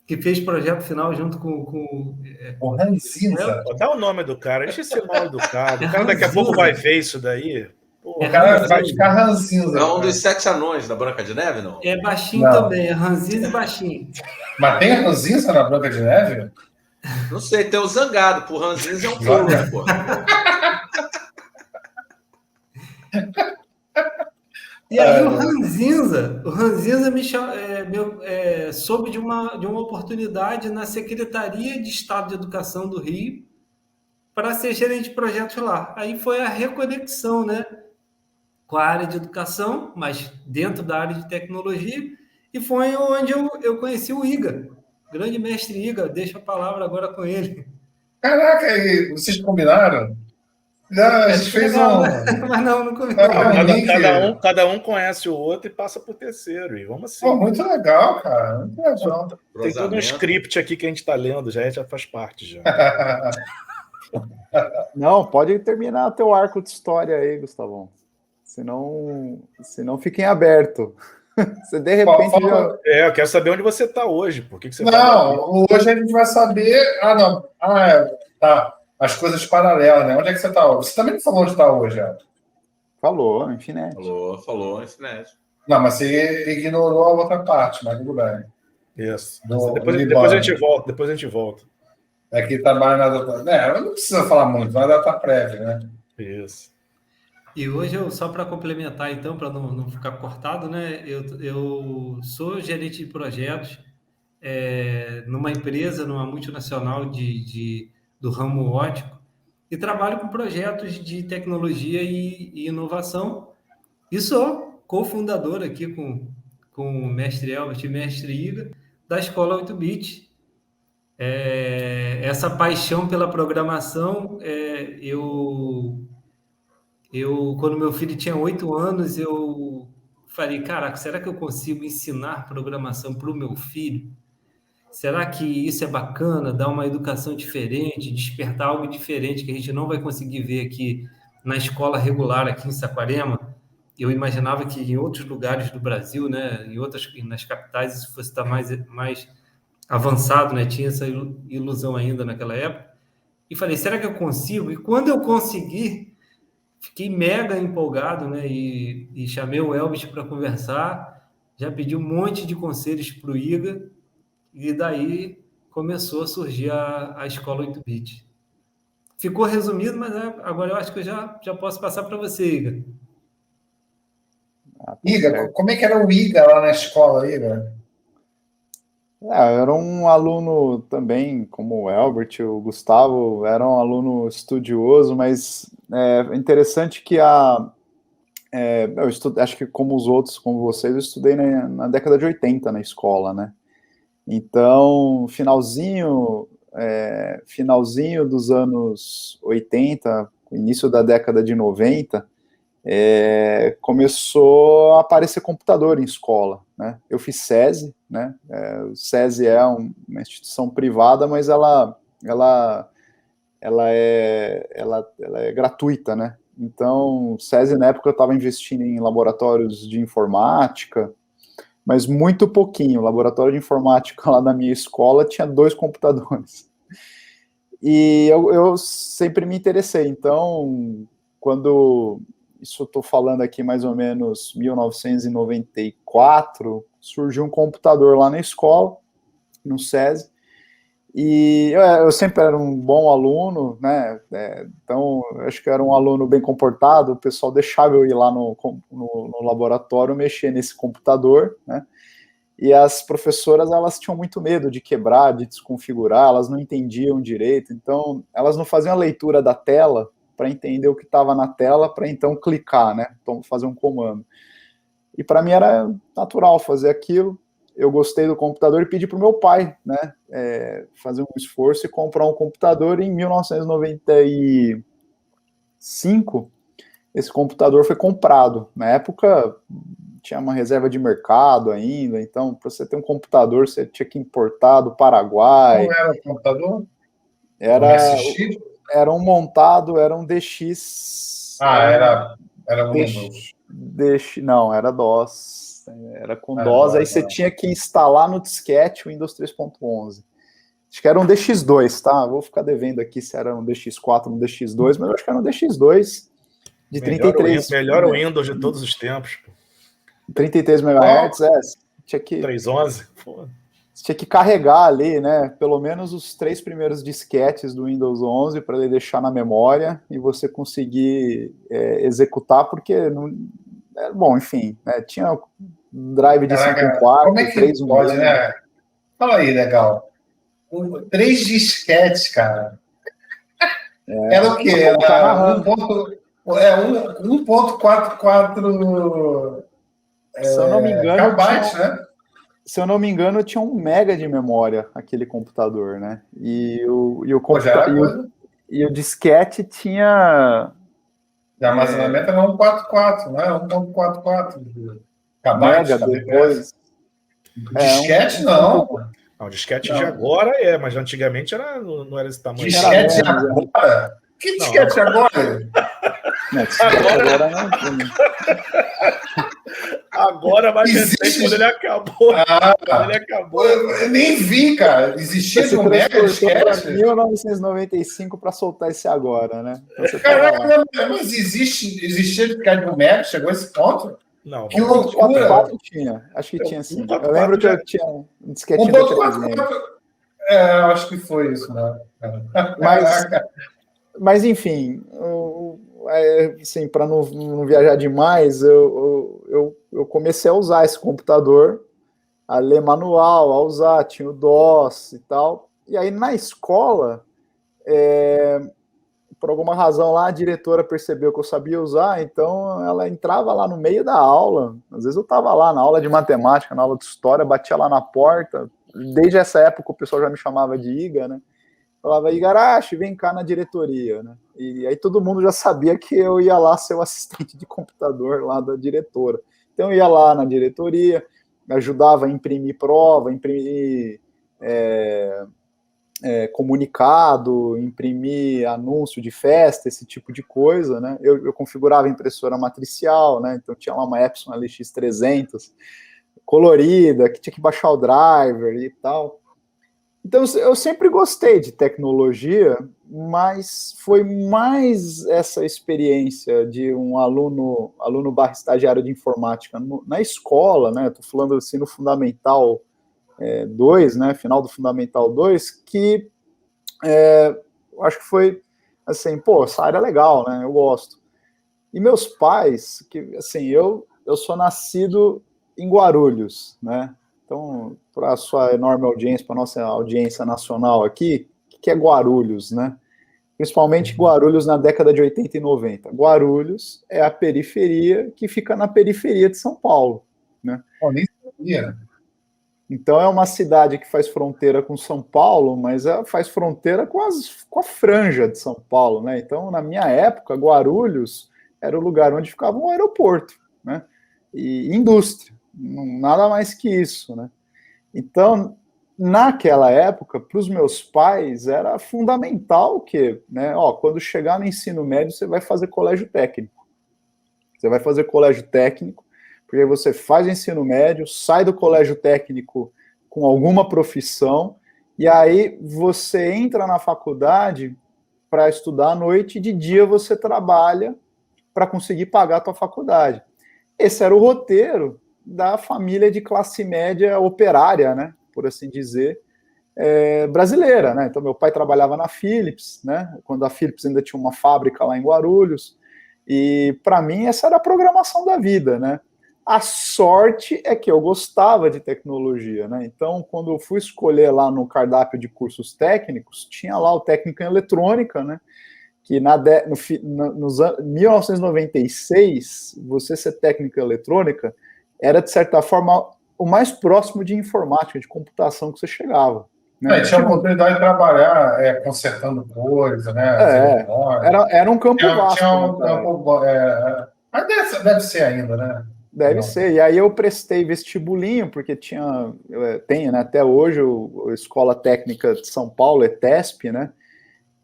que fez projeto final junto com O Ranzinza. Dá o nome do cara, deixa esse mal educado. O cara daqui a pouco vai ver isso daí. O cara vai ficar Ranzinza. É um dos 7 anões da Branca de Neve, não? É baixinho também, é Ranzinza e baixinho. Mas tem Ranzinza na Branca de Neve? Não sei, tem o Zangado. Por Ranzinza é um pulo, né, pô? E aí o Ranzinza me soube de uma oportunidade na Secretaria de Estado de Educação do Rio para ser gerente de projetos lá. Aí foi a reconexão, né, com a área de educação, mas dentro da área de tecnologia, e foi onde eu conheci o Iga, grande mestre Iga. Deixa a palavra agora com ele. Caraca, e vocês combinaram? Já, a gente fez legal, mas não combinou. Cada um conhece o outro e passa pro terceiro. E vamos assim. Pô, muito legal, cara. Muito legal. Tem todo um script aqui que a gente está lendo, já faz parte. Já. Não, pode terminar teu arco de história aí, Gustavão. Senão fiquem aberto. Você de repente já... eu quero saber onde você está hoje. Por que você não, hoje a gente vai saber... tá. As coisas paralelas, né? Onde é que você está hoje? Você também não falou onde está hoje, já? Falou, Infinete. Falou, Infinete. Não, mas você ignorou a outra parte, mas tudo bem. Isso. Depois a gente volta. Aqui trabalha na data... não precisa falar muito, mas data prévia, né? Isso. E hoje, só para complementar, então, para não ficar cortado, né? Eu sou gerente de projetos numa empresa, numa multinacional do ramo óptico, e trabalho com projetos de tecnologia e inovação, e sou cofundador aqui com o mestre Elbert e mestre Iga, da Escola 8-Bit. Essa paixão pela programação, quando meu filho tinha 8 anos, eu falei, caraca, será que eu consigo ensinar programação para o meu filho? Será que isso é bacana, dar uma educação diferente, despertar algo diferente que a gente não vai conseguir ver aqui na escola regular aqui em Saquarema? Eu imaginava que em outros lugares do Brasil, né, nas capitais, isso fosse estar mais avançado, né? Tinha essa ilusão ainda naquela época. E falei, será que eu consigo? E quando eu consegui, fiquei mega empolgado, né? E chamei o Elvis para conversar, já pedi um monte de conselhos para o Iga, e daí começou a surgir a Escola 8-Bit. Ficou resumido, mas agora eu acho que eu já posso passar para você, Iga. Iga, como é que era o Iga lá na escola, Iga? Eu era um aluno também, como o Elbert, o Gustavo, era um aluno estudioso, mas é interessante que acho que como os outros, como vocês, eu estudei na década de 80 na escola, né? Então, finalzinho dos anos 80, início da década de 90, começou a aparecer computador em escola, né? Eu fiz SESI, né? O SESI é uma instituição privada, mas ela é gratuita, né? Então, SESI, na época, eu estava investindo em laboratórios de informática, mas muito pouquinho. O laboratório de informática lá da minha escola tinha 2 computadores. E eu sempre me interessei. Então, quando... Isso eu estou falando aqui mais ou menos 1994, surgiu um computador lá na escola, no SESI, e eu sempre era um bom aluno, né? Então, acho que era um aluno bem comportado, o pessoal deixava eu ir lá no laboratório mexer nesse computador, né? E as professoras, elas tinham muito medo de quebrar, de desconfigurar, elas não entendiam direito, então elas não faziam a leitura da tela para entender o que estava na tela, para então clicar, né? Então, fazer um comando. E para mim era natural fazer aquilo. Eu gostei do computador e pedi para o meu pai, né, fazer um esforço e comprar um computador. Em 1995, esse computador foi comprado. Na época, tinha uma reserva de mercado ainda, então, para você ter um computador, você tinha que importar do Paraguai. Não era o computador? Era um montado, era um DX. Era um Windows. Não, era DOS. Era com DOS, aí você tinha que instalar no disquete o Windows 3.11. Acho que era um DX2, tá? Vou ficar devendo aqui se era um DX4 ou um DX2, mas eu acho que era um DX2 de 33. Melhor o Windows de todos os tempos. 33 MHz, tinha que... 311? Pô. Tinha que carregar ali, né? Pelo menos os 3 primeiros disquetes do Windows 11 para ele deixar na memória e você conseguir executar, porque... Bom, enfim, né, tinha drive de 5 quartos, como é que 3 pode, né? Fala aí, legal. 3 disquetes, cara. Era o quê? Era 1.44 se eu não me engano, gigabytes, né? Se eu não me engano, tinha 1 mega de memória aquele computador, né? E o disquete tinha... De armazenamento era 1.44, não era 1.44 gigabytes. Depois. Disquete, não. Não, disquete de agora mas antigamente não era esse tamanho. Disquete de agora? Que disquete agora? Agora mais recente, quando ele acabou. Eu nem vi, cara. Existia de 1 mega disquete? 1995 para soltar esse agora, né? Então, caraca, mas existia de disquete de 1 mega? Chegou a esse ponto? Não. Que loucura. 1.44 tinha. Acho que tinha sim. Eu lembro que eu tinha um disquete de 1.44. Acho que foi isso, né? Mas enfim, assim, para não viajar demais, eu comecei a usar esse computador, a ler manual, a usar, tinha o DOS e tal. E aí na escola, por alguma razão lá, a diretora percebeu que eu sabia usar, então ela entrava lá no meio da aula. Às vezes eu estava lá na aula de matemática, na aula de história, batia lá na porta. Desde essa época o pessoal já me chamava de Iga, né? Falava, Igarashi, vem cá na diretoria, né? E aí todo mundo já sabia que eu ia lá ser o assistente de computador lá da diretora. Então eu ia lá na diretoria, ajudava a imprimir prova, imprimir comunicado, imprimir anúncio de festa, esse tipo de coisa, né? Eu configurava a impressora matricial, né? Então tinha lá uma Epson LX300 colorida, que tinha que baixar o driver e tal. Então, eu sempre gostei de tecnologia, mas foi mais essa experiência de um aluno / estagiário de informática na escola, né? Estou falando assim no Fundamental 2, né? Final do Fundamental 2, que eu acho que foi assim, pô, essa área é legal, né? Eu gosto. E meus pais, que assim, eu sou nascido em Guarulhos, né? Então, para a sua enorme audiência, para a nossa audiência nacional aqui, o que é Guarulhos, né? Principalmente Guarulhos na década de 80 e 90. Guarulhos é a periferia que fica na periferia de São Paulo, né? Nem sabia. Então, é uma cidade que faz fronteira com São Paulo, mas ela faz fronteira com a franja de São Paulo, né? Então, na minha época, Guarulhos era o lugar onde ficava um aeroporto, né? E indústria. Nada mais que isso, né? Então, naquela época, para os meus pais, era fundamental que, né, quando chegar no ensino médio, você vai fazer colégio técnico. Você vai fazer colégio técnico, porque você faz o ensino médio, sai do colégio técnico com alguma profissão, e aí você entra na faculdade para estudar à noite, e de dia você trabalha para conseguir pagar a tua faculdade. Esse era o roteiro da família de classe média operária, né, por assim dizer, brasileira, né? Então meu pai trabalhava na Philips, né, quando a Philips ainda tinha uma fábrica lá em Guarulhos, e para mim essa era a programação da vida, né? A sorte é que eu gostava de tecnologia, né? Então quando eu fui escolher lá no cardápio de cursos técnicos, tinha lá o técnico em eletrônica, né? Que nos 1996, você ser técnico em eletrônica era, de certa forma, o mais próximo de informática, de computação que você chegava. Né? Tinha a oportunidade de trabalhar consertando coisas, né? Era um campo vasto. Tinha um campo, mas deve ser ainda, né? Deve ser. E aí eu prestei vestibulinho, porque tenho, né, até hoje, a Escola Técnica de São Paulo, ETESP, né?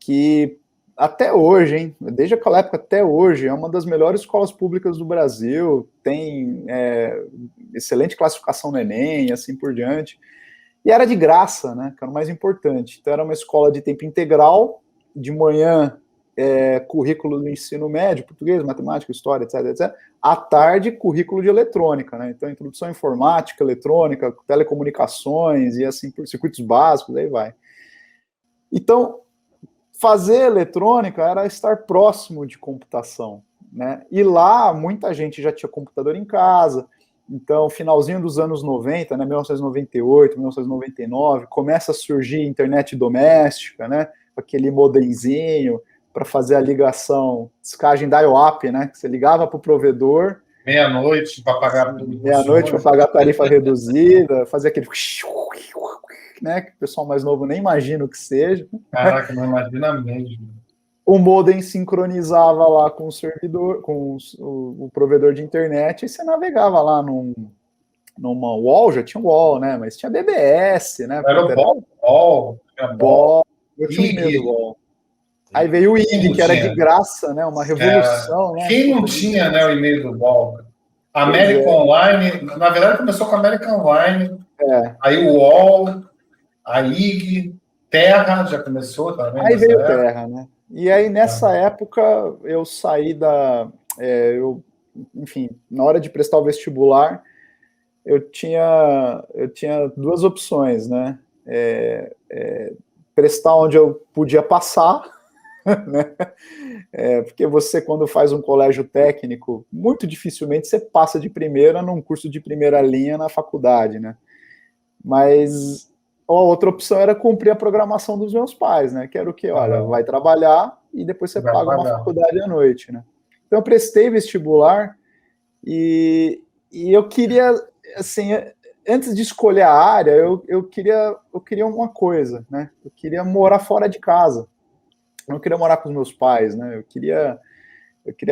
Que até hoje, hein? Desde aquela época até hoje, é uma das melhores escolas públicas do Brasil, tem excelente classificação no Enem, e assim por diante. E era de graça, né? Que era o mais importante. Então era uma escola de tempo integral, de manhã currículo do ensino médio, português, matemática, história, etc, etc. À tarde, currículo de eletrônica, né? Então introdução à informática, eletrônica, telecomunicações e assim por circuitos básicos, aí vai. Então, fazer eletrônica era estar próximo de computação, né? E lá, muita gente já tinha computador em casa. Então, finalzinho dos anos 90, né, 1998, 1999, começa a surgir internet doméstica, né, aquele modemzinho para fazer a ligação, descagem dial-up, né, que você ligava para o provedor. Meia-noite para pagar. Meia-noite para pagar tarifa reduzida, fazer aquele... né, que o pessoal mais novo nem imagina o que seja. Caraca, não imagina mesmo. O modem sincronizava lá com o servidor, com o provedor de internet, e você navegava lá numa wall, já tinha wall, né? Mas tinha BBS, né? Era o ball. Eu tinha um e-mail do wall. Aí veio o IG, que era de graça, né? Uma revolução, né? Quem não tinha, né, o e-mail do wall? American Online, na verdade começou com a American Online, aí o wall, a IG, Terra já começou também. Aí veio Terra, né? E aí, nessa época, eu saí enfim, na hora de prestar o vestibular, eu tinha duas opções, né? Prestar onde eu podia passar, né? Porque você, quando faz um colégio técnico, muito dificilmente você passa de primeira num curso de primeira linha na faculdade, né? Mas a outra opção era cumprir a programação dos meus pais, né? Que era o quê? Olha, vai trabalhar e depois você paga uma faculdade à noite, né? Então eu prestei vestibular e eu queria, assim, antes de escolher a área, eu queria uma coisa, né? Eu queria morar fora de casa. Eu não queria morar com os meus pais, né? Eu queria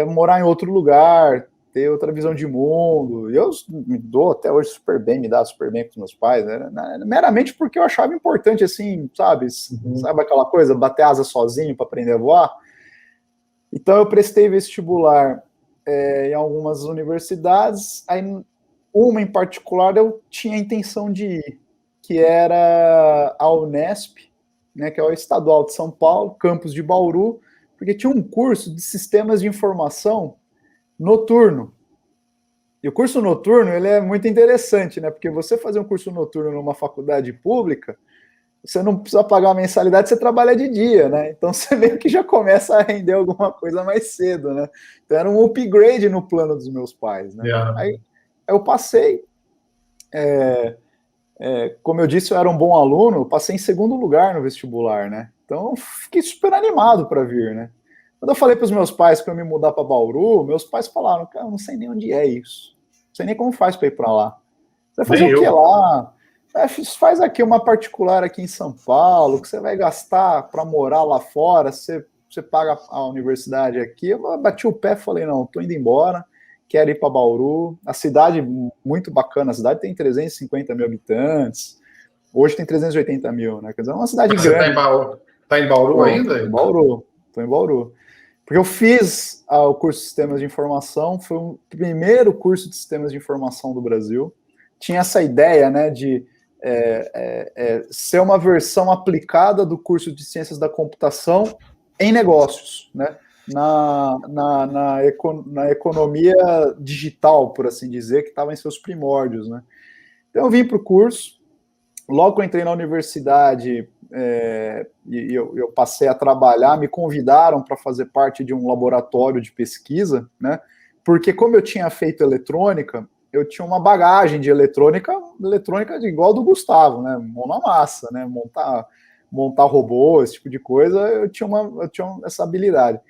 morar em outro lugar, ter outra visão de mundo. E eu me dou até hoje super bem, me dá super bem com os meus pais, né? Meramente porque eu achava importante, assim, sabe? Sabe aquela coisa, bater asa sozinho para aprender a voar? Então eu prestei vestibular em algumas universidades, aí uma em particular eu tinha a intenção de ir, que era a Unesp, né, que é o Estadual de São Paulo, campus de Bauru, porque tinha um curso de sistemas de informação noturno. E o curso noturno, ele é muito interessante, né? Porque você fazer um curso noturno numa faculdade pública, você não precisa pagar a mensalidade, você trabalha de dia, né? Então você meio que já começa a render alguma coisa mais cedo, né? Então era um upgrade no plano dos meus pais, né? Aí eu passei, como eu disse, eu era um bom aluno, eu passei em segundo lugar no vestibular, né? Então eu fiquei super animado para vir, né? Quando eu falei para os meus pais que eu ia me mudar para Bauru, meus pais falaram, cara, eu não sei nem onde é isso. Não sei nem como faz para ir para lá. Você vai fazer o que lá? Faz aqui uma particular aqui em São Paulo, que você vai gastar para morar lá fora, você paga a universidade aqui. Eu bati o pé e falei, não, estou indo embora, quero ir para Bauru. A cidade, muito bacana, a cidade tem 350 mil habitantes, hoje tem 380 mil, né? Quer dizer, é uma cidade grande. Está em Bauru ainda? Estou em Bauru. Porque eu fiz o curso de Sistemas de Informação, foi o primeiro curso de Sistemas de Informação do Brasil. Tinha essa ideia, né, de ser uma versão aplicada do curso de Ciências da Computação em negócios, né, na economia digital, por assim dizer, que estava em seus primórdios, né. Então eu vim para o curso, logo que eu entrei na universidade, e eu passei a trabalhar, me convidaram para fazer parte de um laboratório de pesquisa, né? Porque como eu tinha feito eletrônica, eu tinha uma bagagem de eletrônica igual do Gustavo, né? Mão na massa, né? Montar robô, esse tipo de coisa, eu tinha essa habilidade.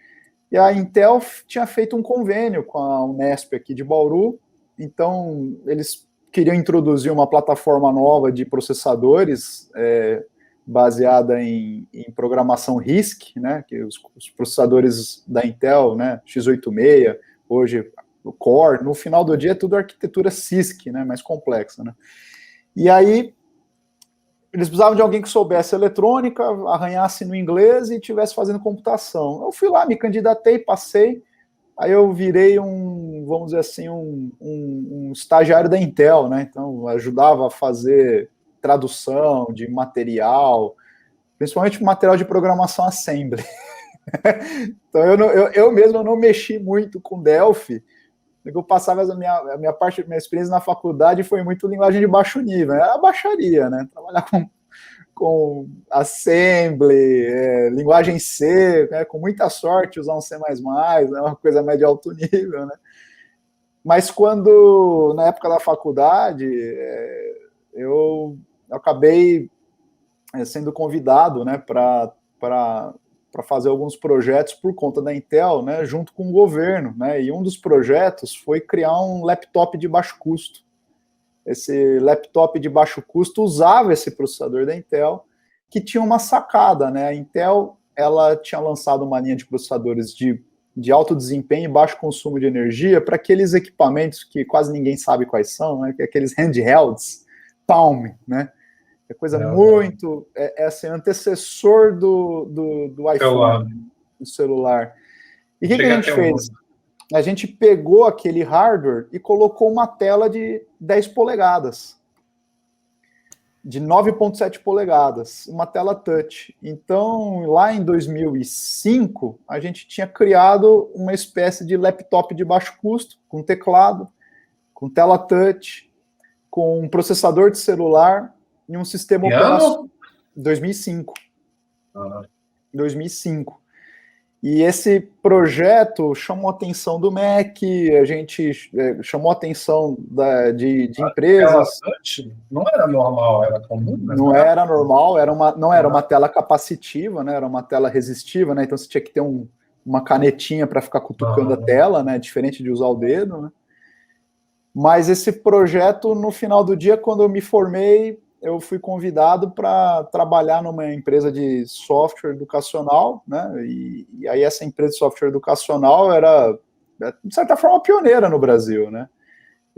E a Intel tinha feito um convênio com a Unesp aqui de Bauru Então, eles queriam introduzir uma plataforma nova de processadores baseada em programação RISC, né, que os processadores da Intel, né, x86, hoje o Core, no final do dia é tudo arquitetura CISC, né, mais complexa, né. E aí, eles precisavam de alguém que soubesse eletrônica, arranhasse no inglês e estivesse fazendo computação. Eu fui lá, me candidatei, passei, aí eu virei vamos dizer assim, um estagiário da Intel, né, então ajudava a fazer tradução de material, principalmente material de programação assembly. Então eu mesmo não mexi muito com Delphi, porque eu passava a minha experiência na faculdade foi muito linguagem de baixo nível, era baixaria, né? Trabalhar com assembly, linguagem C, né? Com muita sorte usar um C++, né? Uma coisa média alto nível, né? Mas na época da faculdade, eu acabei sendo convidado, né, para fazer alguns projetos por conta da Intel, né, junto com o governo, né, e um dos projetos foi criar um laptop de baixo custo. Esse laptop de baixo custo usava esse processador da Intel, que tinha uma sacada, né, a Intel, ela tinha lançado uma linha de processadores de alto desempenho e baixo consumo de energia para aqueles equipamentos que quase ninguém sabe quais são, né, que é aqueles handhelds, Palm, né? É coisa muito... assim, antecessor do iPhone, do celular. E o que a gente fez? A gente pegou aquele hardware e colocou uma tela de 10 polegadas. De 9,7 polegadas. Uma tela touch. Então, lá em 2005, a gente tinha criado uma espécie de laptop de baixo custo, com teclado, com tela touch, com um processador de celular e um sistema operacional. 2005. 2005. E esse projeto chamou a atenção do MEC, a gente chamou a atenção de empresas. Não era normal, era comum? Não era normal, não era uma tela capacitiva, né? Era uma tela resistiva, né? Então você tinha que ter uma canetinha para ficar cutucando a tela, né? Diferente de usar o dedo, né? Mas esse projeto, no final do dia, quando eu me formei, eu fui convidado para trabalhar numa empresa de software educacional, né? E aí essa empresa de software educacional era, de certa forma, pioneira no Brasil, né?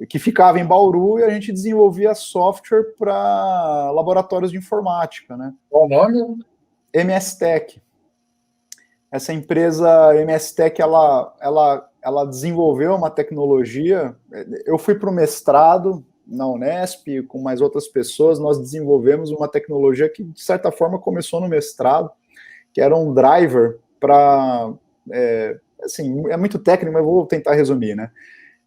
Que ficava em Bauru e a gente desenvolvia software para laboratórios de informática, né? Qual o nome? MSTech. Essa empresa MSTech, ela desenvolveu uma tecnologia. Eu fui para o mestrado na Unesp, com mais outras pessoas, nós desenvolvemos uma tecnologia que, de certa forma, começou no mestrado, que era um driver para... assim, é muito técnico, mas eu vou tentar resumir, né?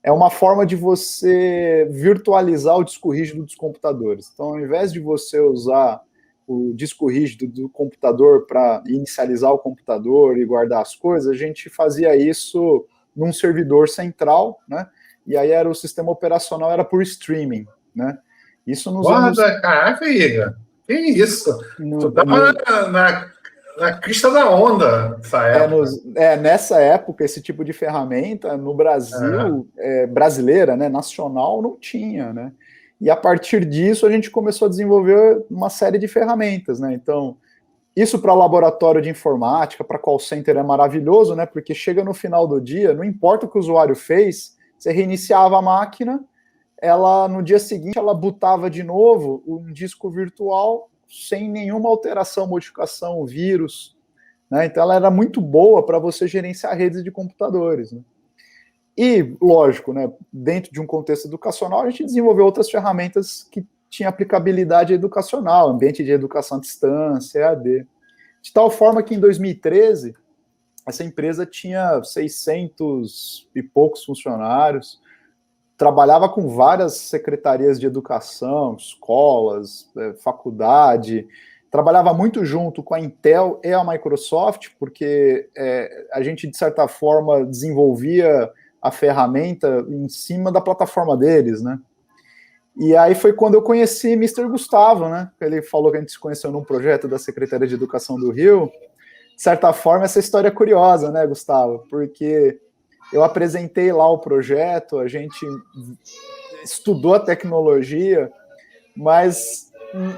É uma forma de você virtualizar o disco rígido dos computadores. Então, ao invés de você usar o disco rígido do computador para inicializar o computador e guardar as coisas, a gente fazia isso num servidor central, né? E aí o sistema operacional era por streaming, né? Isso nos anos... Caraca, Igor, que isso? Tu tava na crista da onda nessa época. Nessa época, esse tipo de ferramenta no Brasil, brasileira, né, nacional, não tinha, né? E a partir disso a gente começou a desenvolver uma série de ferramentas, né? Então, isso para laboratório de informática, para call center é maravilhoso, né? Porque chega no final do dia, não importa o que o usuário fez, você reiniciava a máquina, no dia seguinte ela bootava de novo um disco virtual sem nenhuma alteração, modificação, vírus, né? Então ela era muito boa para você gerenciar redes de computadores, né? E, lógico, né, dentro de um contexto educacional, a gente desenvolveu outras ferramentas que tinham aplicabilidade educacional, ambiente de educação à distância, EAD. De tal forma que, em 2013, essa empresa tinha 600 e poucos funcionários, trabalhava com várias secretarias de educação, escolas, faculdade, trabalhava muito junto com a Intel e a Microsoft, porque a gente, de certa forma, desenvolvia a ferramenta em cima da plataforma deles, né? E aí foi quando eu conheci Mr. Gustavo, né? Ele falou que a gente se conheceu num projeto da Secretaria de Educação do Rio. De certa forma, essa história é curiosa, né, Gustavo? Porque eu apresentei lá o projeto, a gente estudou a tecnologia, mas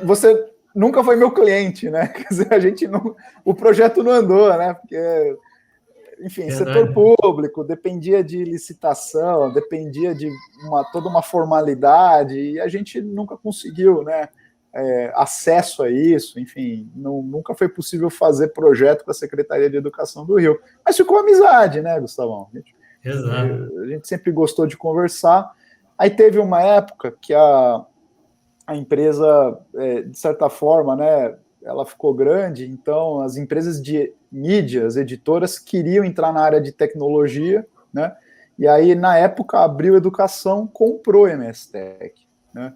você nunca foi meu cliente, né? Quer dizer, a gente não, o projeto não andou, né? Porque, enfim, setor público, dependia de licitação, dependia de toda uma formalidade, e a gente nunca conseguiu, né? Acesso a isso, enfim, nunca foi possível fazer projeto com a Secretaria de Educação do Rio. Mas ficou amizade, né, Gustavão? A gente sempre gostou de conversar. Aí teve uma época que a empresa, de certa forma, né, ela ficou grande, então as empresas de mídia, as editoras, queriam entrar na área de tecnologia, né? E aí, na época, a Abril Educação comprou a MS Tech, né?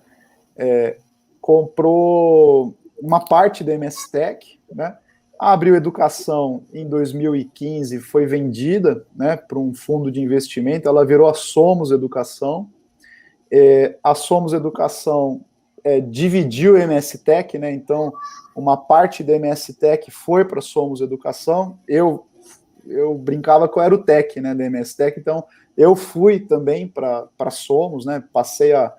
Comprou uma parte da MS Tech, né? A Abril Educação, em 2015, foi vendida, né, para um fundo de investimento, ela virou a Somos Educação. A Somos Educação dividiu a MS Tech, né? Então, uma parte da MS Tech foi para a Somos Educação. Eu brincava que eu era o Tech, né, da MS Tech, então eu fui também para a Somos, né? Passei a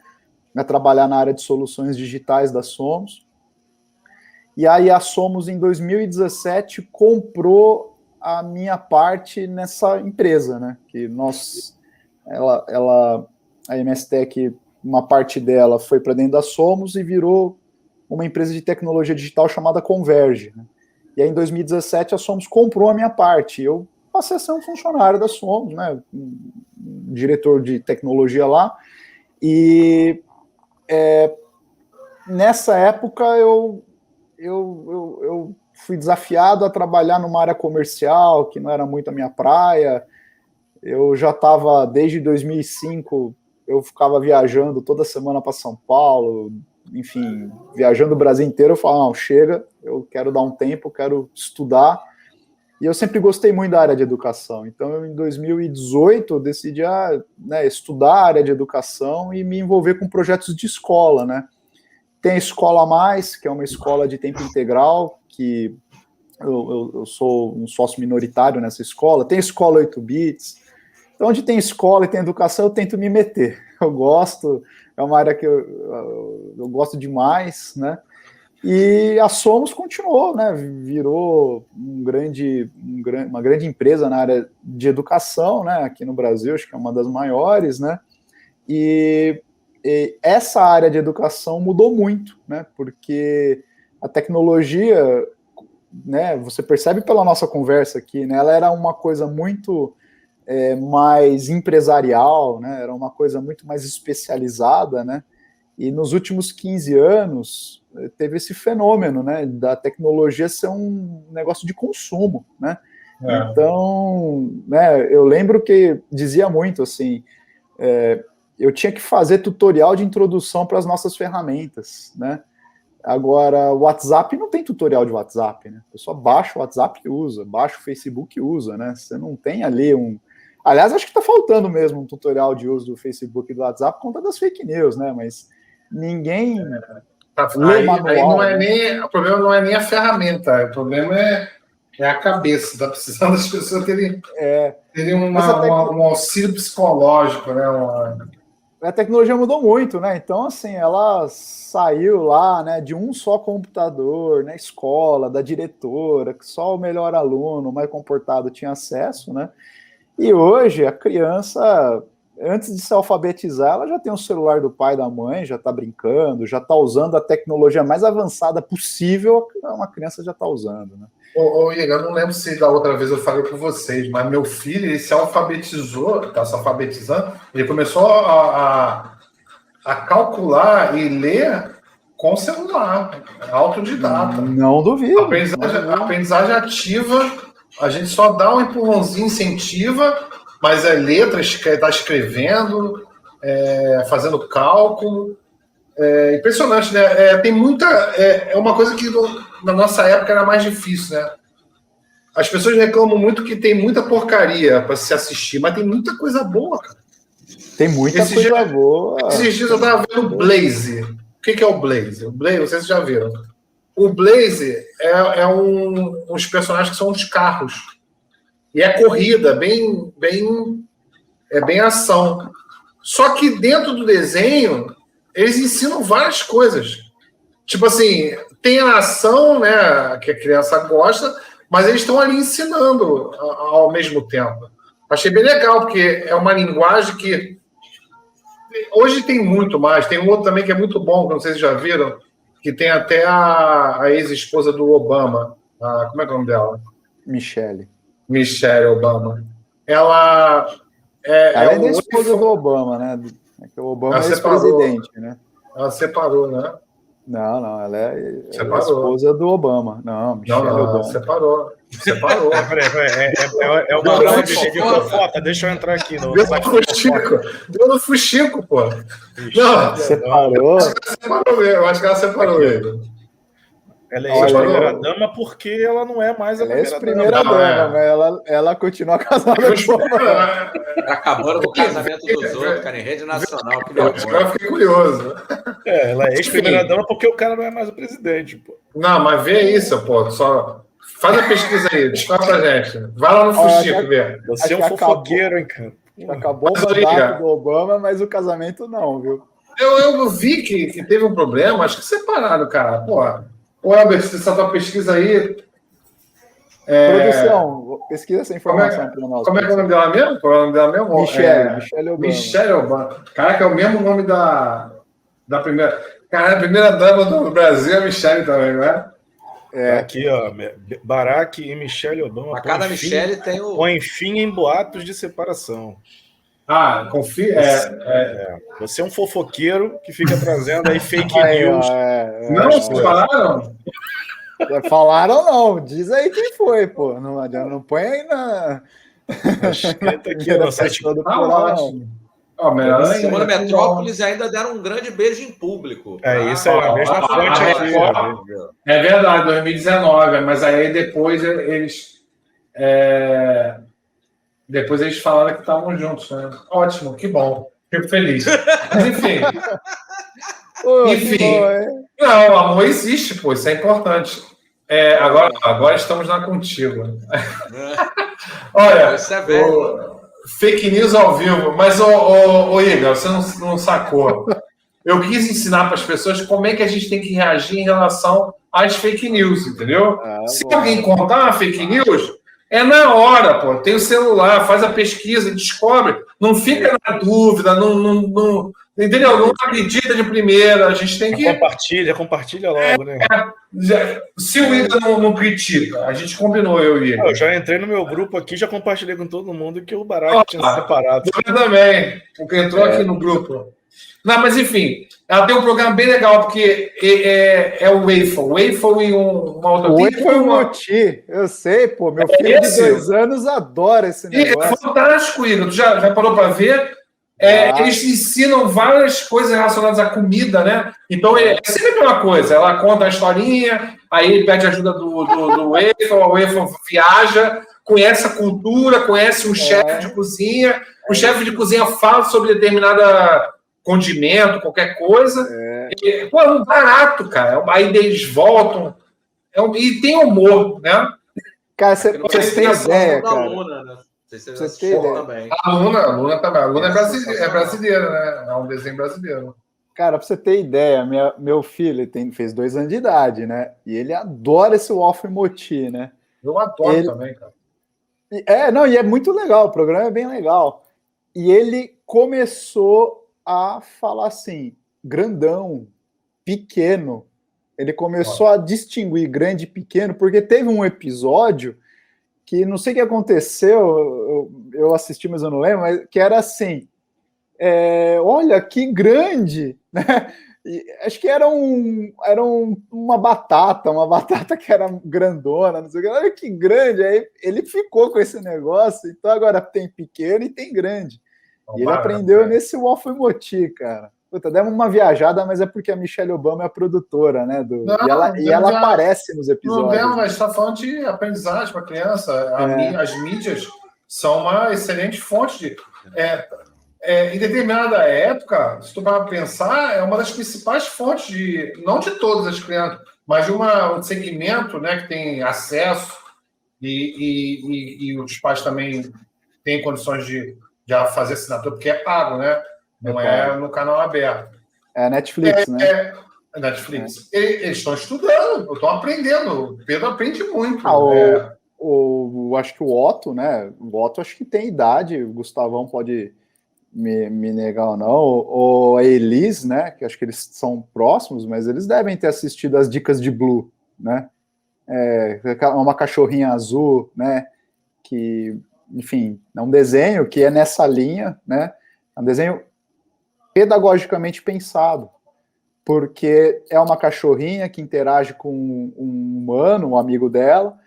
trabalhar na área de soluções digitais da Somos. E aí a Somos, em 2017, comprou a minha parte nessa empresa, né? Que a MS Tech, uma parte dela foi para dentro da Somos e virou uma empresa de tecnologia digital chamada Converge, né? E aí, em 2017, a Somos comprou a minha parte. Eu passei a ser um funcionário da Somos, né? Um diretor de tecnologia lá. E nessa época eu fui desafiado a trabalhar numa área comercial, que não era muito a minha praia. Eu já estava, desde 2005, eu ficava viajando toda semana para São Paulo, enfim, viajando o Brasil inteiro. Eu falava, não, chega, eu quero dar um tempo, eu quero estudar. E eu sempre gostei muito da área de educação. Então, em 2018, eu decidi estudar a área de educação e me envolver com projetos de escola, né? Tem a Escola Mais, que é uma escola de tempo integral, que eu sou um sócio minoritário nessa escola. Tem a Escola 8 Bits. Então, onde tem escola e tem educação, eu tento me meter. Eu gosto, é uma área que eu gosto demais, né? E a Somos continuou, né? Virou uma grande empresa na área de educação, né? Aqui no Brasil, acho que é uma das maiores, né? E essa área de educação mudou muito, né? Porque a tecnologia, né? Você percebe pela nossa conversa aqui, né? Ela era uma coisa muito mais empresarial, né? Era uma coisa muito mais especializada, né? E nos últimos 15 anos teve esse fenômeno, né, da tecnologia ser um negócio de consumo, né? Então, né, eu lembro que dizia muito assim, eu tinha que fazer tutorial de introdução para as nossas ferramentas, né? Agora, o WhatsApp não tem tutorial de WhatsApp, né? A pessoa baixa o WhatsApp e usa, baixa o Facebook e usa, né? Você não tem ali Aliás, acho que está faltando mesmo um tutorial de uso do Facebook e do WhatsApp por conta das fake news, né? Mas ninguém lê manual. Aí não é nem, o problema não é nem a ferramenta, o problema é a cabeça. Está precisando das pessoas terem um auxílio psicológico, né? A tecnologia mudou muito, né? Então, assim, ela saiu lá, né, de um só computador na escola, da diretora, que só o melhor aluno, o mais comportado tinha acesso, né? E hoje a criança, antes de se alfabetizar, ela já tem o celular do pai e da mãe, já está brincando, já está usando a tecnologia mais avançada possível, uma criança já está usando, né? Igor, eu não lembro se da outra vez eu falei com vocês, mas meu filho, ele se alfabetizou, está se alfabetizando, ele começou a calcular e ler com celular, autodidata. Não duvido. Aprendizagem ativa. A gente só dá um empurrãozinho, incentiva, mas é letra, está escrevendo, fazendo cálculo. É impressionante, né? Tem muita. É uma coisa que na nossa época era mais difícil, né? As pessoas reclamam muito que tem muita porcaria para se assistir, mas tem muita coisa boa, cara. Tem muita coisa boa. Esses dias eu estava vendo o Blaze. O que é o Blaze? O Blaze, vocês já viram. O Blaze é uns personagens que são uns carros. E é corrida, bem é bem ação. Só que dentro do desenho, eles ensinam várias coisas. Tipo assim, tem a ação, né, que a criança gosta, mas eles estão ali ensinando ao mesmo tempo. Achei bem legal, porque é uma linguagem que hoje tem muito mais. Tem um outro também que é muito bom, que não sei se já viram, que tem até a ex-esposa do Obama. Como é que é o nome dela? Michelle Obama. Ela é a esposa do Obama, né? O Obama é ex-presidente, né? Ela separou, né? Não, ela é a esposa do Obama. Não, Michelle Obama. Separou. É uma nova de fofoca. Deixa eu entrar aqui. Deu no fuxico, pô. Não, separou? Eu acho que ela separou ele. Ela é ex-primeira-dama porque ela não é mais a primeira-dama, mas ela continua casada com o Obama. Acabando com o casamento dos outros, cara, em rede nacional. Eu fiquei curioso. Ela é ex-primeira-dama porque o cara não é mais o presidente, pô. Não, mas vê isso, pô. Só faz a pesquisa aí, descobre pra gente. Vai lá no fuxico ver. Você é um fofoqueiro, hein, cara. Acabou o mandato do Obama, mas o casamento não, viu? Eu vi que teve um problema, acho que separaram, cara. Porra. Ô, Elber, se essa tua pesquisa aí. Produção, pesquisa essa informação para nós. Como é que é o nome dela mesmo? Qual é o nome dela mesmo? Michelle Obama. Michelle Obama. Caraca, é o mesmo nome da primeira. Cara, a primeira dama do Brasil é a Michelle também, não é? Aqui, ó. Barack e Michelle Obama. A cada Michelle tem o. Põe fim em boatos de separação. Confia. Você é um fofoqueiro que fica trazendo aí fake news. Não, vocês falaram? Falaram não. Diz aí quem foi, pô. Não adianta, não põe aí na. Escrita aqui no site do ótimo. Semana Metrópolis ainda deram um grande beijo em público. Isso é a mesma fonte aqui. É verdade, 2019, mas aí depois eles. Depois eles falaram que estavam juntos, né? Ótimo, que bom. Fico feliz. Mas, enfim. Não, o amor existe, pô. Isso é importante. Agora estamos na contigo. Olha, isso é velho. Fake news ao vivo. Mas, ô Igor, você não sacou. Eu quis ensinar para as pessoas como é que a gente tem que reagir em relação às fake news, entendeu? Se alguém contar uma fake news... É na hora, pô. Tem o celular, faz a pesquisa, descobre. Não fica na dúvida, não, entendeu? Não acredita de primeira. A gente tem que. Compartilha logo, né? Se o Igor não critica, a gente combinou, eu e ele. Eu já entrei no meu grupo aqui, já compartilhei com todo mundo que o Barack tinha separado. Eu também, porque entrou aqui no grupo. Não, mas enfim, ela tem um programa bem legal, porque é o Waffle e uma outra. O Waffle Moti, eu sei, pô. Meu filho de 2 anos adora esse negócio. É fantástico, Igor. Tu já parou para ver? Eles ensinam várias coisas relacionadas à comida, né? Então, é sempre a mesma coisa. Ela conta a historinha, aí pede ajuda do Waffle, o Waffle viaja, conhece a cultura, conhece um chefe de cozinha. O chefe de cozinha fala sobre determinada condimento, qualquer coisa. Pô, é um barato, cara. Aí eles voltam. E tem humor, né? Cara, você tem ideia, cara. Aluna, né? Você tem ideia. Também. A Aluna também. A Aluna é brasileira, né? É um desenho brasileiro. Cara, pra você ter ideia, meu filho fez 2 anos de idade, né? E ele adora esse Waffle Moti, né? Eu adoro também, cara. E é muito legal, o programa é bem legal. E ele começou a falar assim, grandão, pequeno. Ele começou a distinguir grande e pequeno, porque teve um episódio que não sei o que aconteceu, eu assisti, mas eu não lembro, mas que era assim, olha que grande, né? E acho que era uma batata que era grandona, não sei o que, olha que grande, aí ele ficou com esse negócio, então agora tem pequeno e tem grande. E ele aprendeu nesse Waffle Moti, cara. Puta, demos uma viajada, mas é porque a Michelle Obama é a produtora, né? E ela aparece nos episódios. Não, mas está falando de aprendizagem para criança. As mídias são uma excelente fonte de. Em determinada época, se tu para pensar, é uma das principais fontes de, não de todas as crianças, mas de um segmento, né, que tem acesso e os pais também têm condições de já fazer assinatura, porque é pago, né? Não é no canal aberto. É Netflix, né? Netflix. Eles estão estudando, estão aprendendo. O Pedro aprende muito. Acho que o Otto, né? O Otto acho que tem idade, o Gustavão pode me negar ou não, ou a Elis, né? Que acho que eles são próximos, mas eles devem ter assistido as dicas de Blue, né? Uma cachorrinha azul, né? Que, enfim, é um desenho que é nessa linha, né? É um desenho pedagogicamente pensado, porque é uma cachorrinha que interage com um humano, um amigo dela,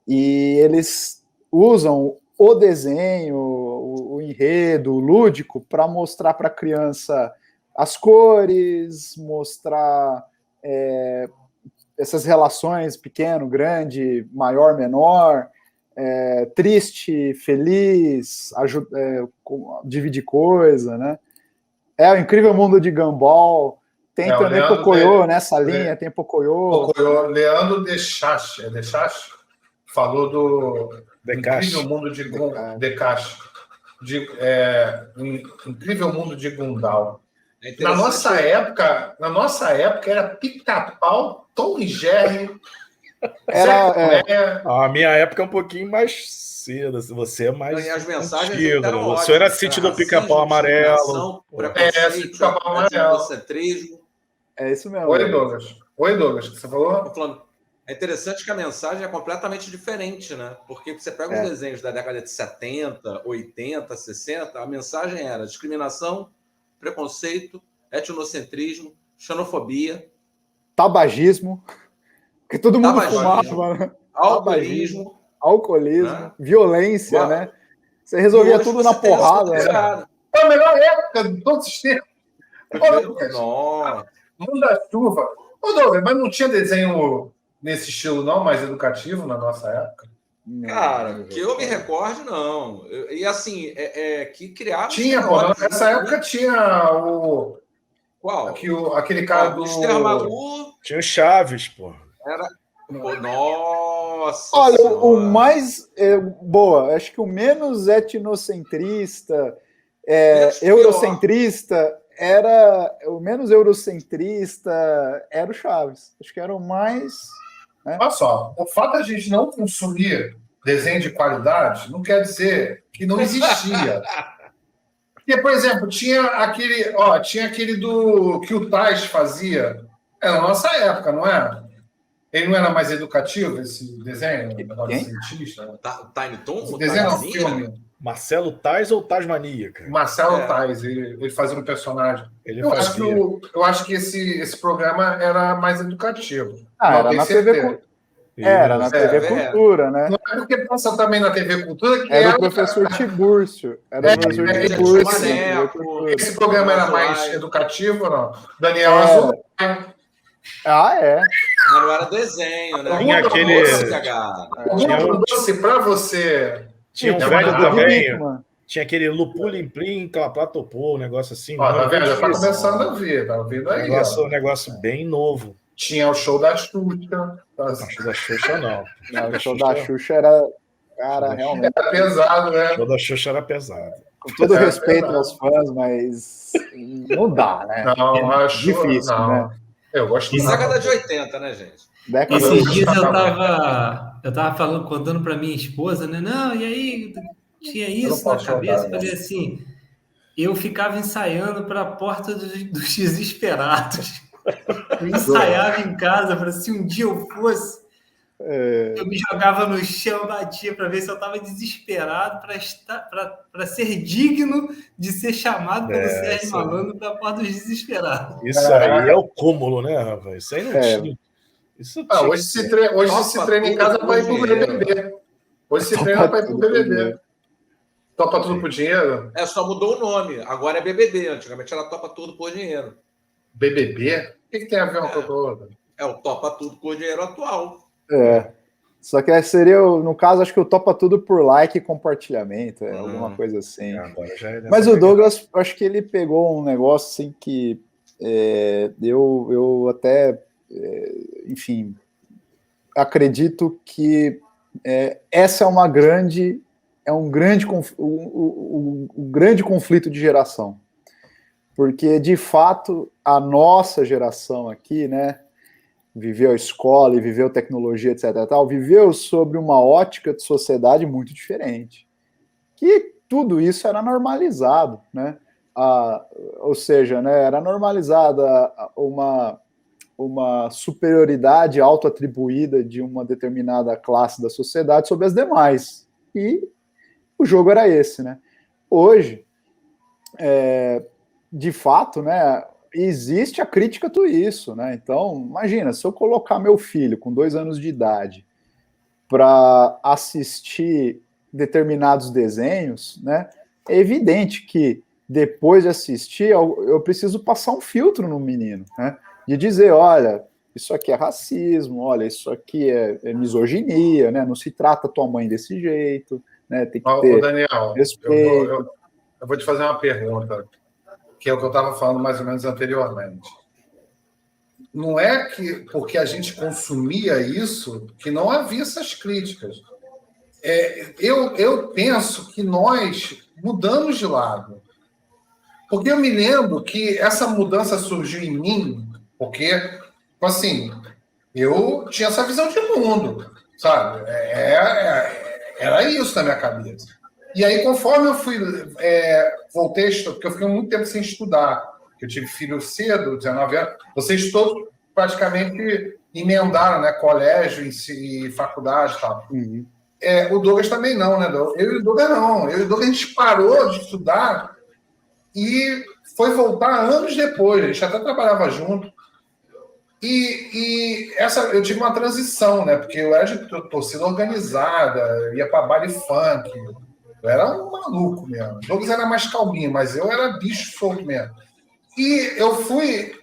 e eles usam o desenho, o enredo, o lúdico, para mostrar para a criança as cores, mostrar essas relações pequeno, grande, maior, menor, triste, feliz, dividir coisa, né? O Incrível Mundo de Gumball, tem também Pocoyo nessa linha, tem Pocoyo. Leandro Dechache, falou do Incrível Mundo de Incrível Mundo de Gundal. Na nossa época era Pica-Pau, Tom e Jerry. A minha época é um pouquinho mais cedo. Você é mais as mensagens antigo. Eram você era Sítio do Pica-Pau Amarelo. Pica-Pau Amarelo. É isso mesmo. Oi, Douglas, o que você falou? É interessante que a mensagem é completamente diferente, né? Porque você pega os desenhos da década de 70, 80, 60, a mensagem era discriminação, preconceito, etnocentrismo, xenofobia, tabagismo, que todo mundo fumava, né? Alcoolismo, né? Violência, né? Você resolvia tudo na porrada. Né? É a melhor época de todos os tempos. Nossa. Manda-chuva. Ô, Douglas, mas não tinha desenho nesse estilo, não, mais educativo na nossa época? Cara, que eu me recorde, não. E assim, que criava. Tinha, pô. Nessa época tinha o. Qual? Aquele cara do. Magu. Tinha o Chaves, pô. Era. Pô, nossa. Olha, senhora. o mais. Boa, acho que o menos etnocentrista, eurocentrista. O menos eurocentrista era o Chaves. Acho que era o mais. Né? Olha só, o fato de a gente não consumir desenho de qualidade não quer dizer que não existia. Porque, por exemplo, tinha aquele do que o Tais fazia. É na nossa época, não é? Ele não era mais educativo, esse desenho? Cientista? Tiny Toon? Esse desenho é um filme. Marcelo Tais ou Tasmania, cara? Marcelo Tais, ele fazia um personagem. Eu acho que esse programa era mais educativo. Era na TV Cultura, né? Não é porque passa também na TV Cultura que era o professor Tiburcio. Era o professor Tiburcio. Esse programa era mais educativo ou não? Daniel Azul. Mas não era desenho, né? Tinha aquele. Doce pra você. Tinha um velho também. Tinha aquele Lupulim Plim, Claplatopô, um negócio assim. Tá vendo? Já tá começando a ver, tá ouvindo aí. Um negócio bem novo. Tinha o show da Xuxa. O show da Xuxa, não. O show da Xuxa era. Cara, realmente. Era pesado, né? O show da Xuxa era pesado. Com todo respeito aos fãs, mas não dá, né? Não, é difícil, né? Eu gosto de década de 80, né, gente? Esses dias eu tava contando para minha esposa, né? Não, e aí tinha isso na cabeça, falei assim, eu ficava ensaiando para a porta dos desesperados. Eu ensaiava em casa para se um dia eu fosse, eu me jogava no chão, batia para ver se eu estava desesperado para ser digno de ser chamado pelo Sérgio Malandro para a porta dos desesperados. Isso aí é o cúmulo, né, rapaz? Isso aí não tinha. Hoje se treina em casa para ir pro BBB. Hoje se treina para ir pro BBB. Topa tudo por dinheiro? Só mudou o nome. Agora é BBB. Antigamente era Topa Tudo por Dinheiro. BBB? O que tem a ver uma com a outra? É o Topa Tudo por Dinheiro atual. Só que seria, no caso, acho que o Topa Tudo por like e compartilhamento, alguma coisa assim. Mas o Douglas, acho que ele pegou um negócio assim que eu até, enfim, acredito que essa é uma grande é um grande, grande conflito de geração. Porque, de fato, a nossa geração aqui, né, viveu a escola e viveu tecnologia, etc. Tal, viveu sobre uma ótica de sociedade muito diferente. Que tudo isso era normalizado, né? Ou seja, né, era normalizada uma superioridade autoatribuída de uma determinada classe da sociedade sobre as demais. E o jogo era esse, né? Hoje, de fato, né, existe a crítica a tudo isso, né? Então, imagina, se eu colocar meu filho com 2 anos de idade para assistir determinados desenhos, né, é evidente que depois de assistir, eu preciso passar um filtro no menino, né? De dizer, olha, isso aqui é racismo, olha, isso aqui é misoginia, né? Não se trata tua mãe desse jeito, né? Tem que ter Daniel, respeito. eu vou te fazer uma pergunta, que é o que eu estava falando mais ou menos anteriormente. Não é que porque a gente consumia isso que não havia essas críticas. Eu penso que nós mudamos de lado. Porque eu me lembro que essa mudança surgiu em mim, porque, assim, eu tinha essa visão de mundo, sabe? Era isso na minha cabeça. E aí, conforme eu fui, voltei a estudar, porque eu fiquei muito tempo sem estudar, eu tive filho cedo, 19 anos, vocês todos praticamente emendaram, né? Colégio e faculdade e tal. Uhum. O Douglas também não, né? Eu e o Douglas não. Eu e o Douglas, a gente parou de estudar e foi voltar anos depois. A gente até trabalhava junto. E eu tive uma transição, né? Porque eu era de torcida organizada, ia para baile funk. Eu era um maluco mesmo. O Douglas era mais calminho, mas eu era bicho solto mesmo. E eu fui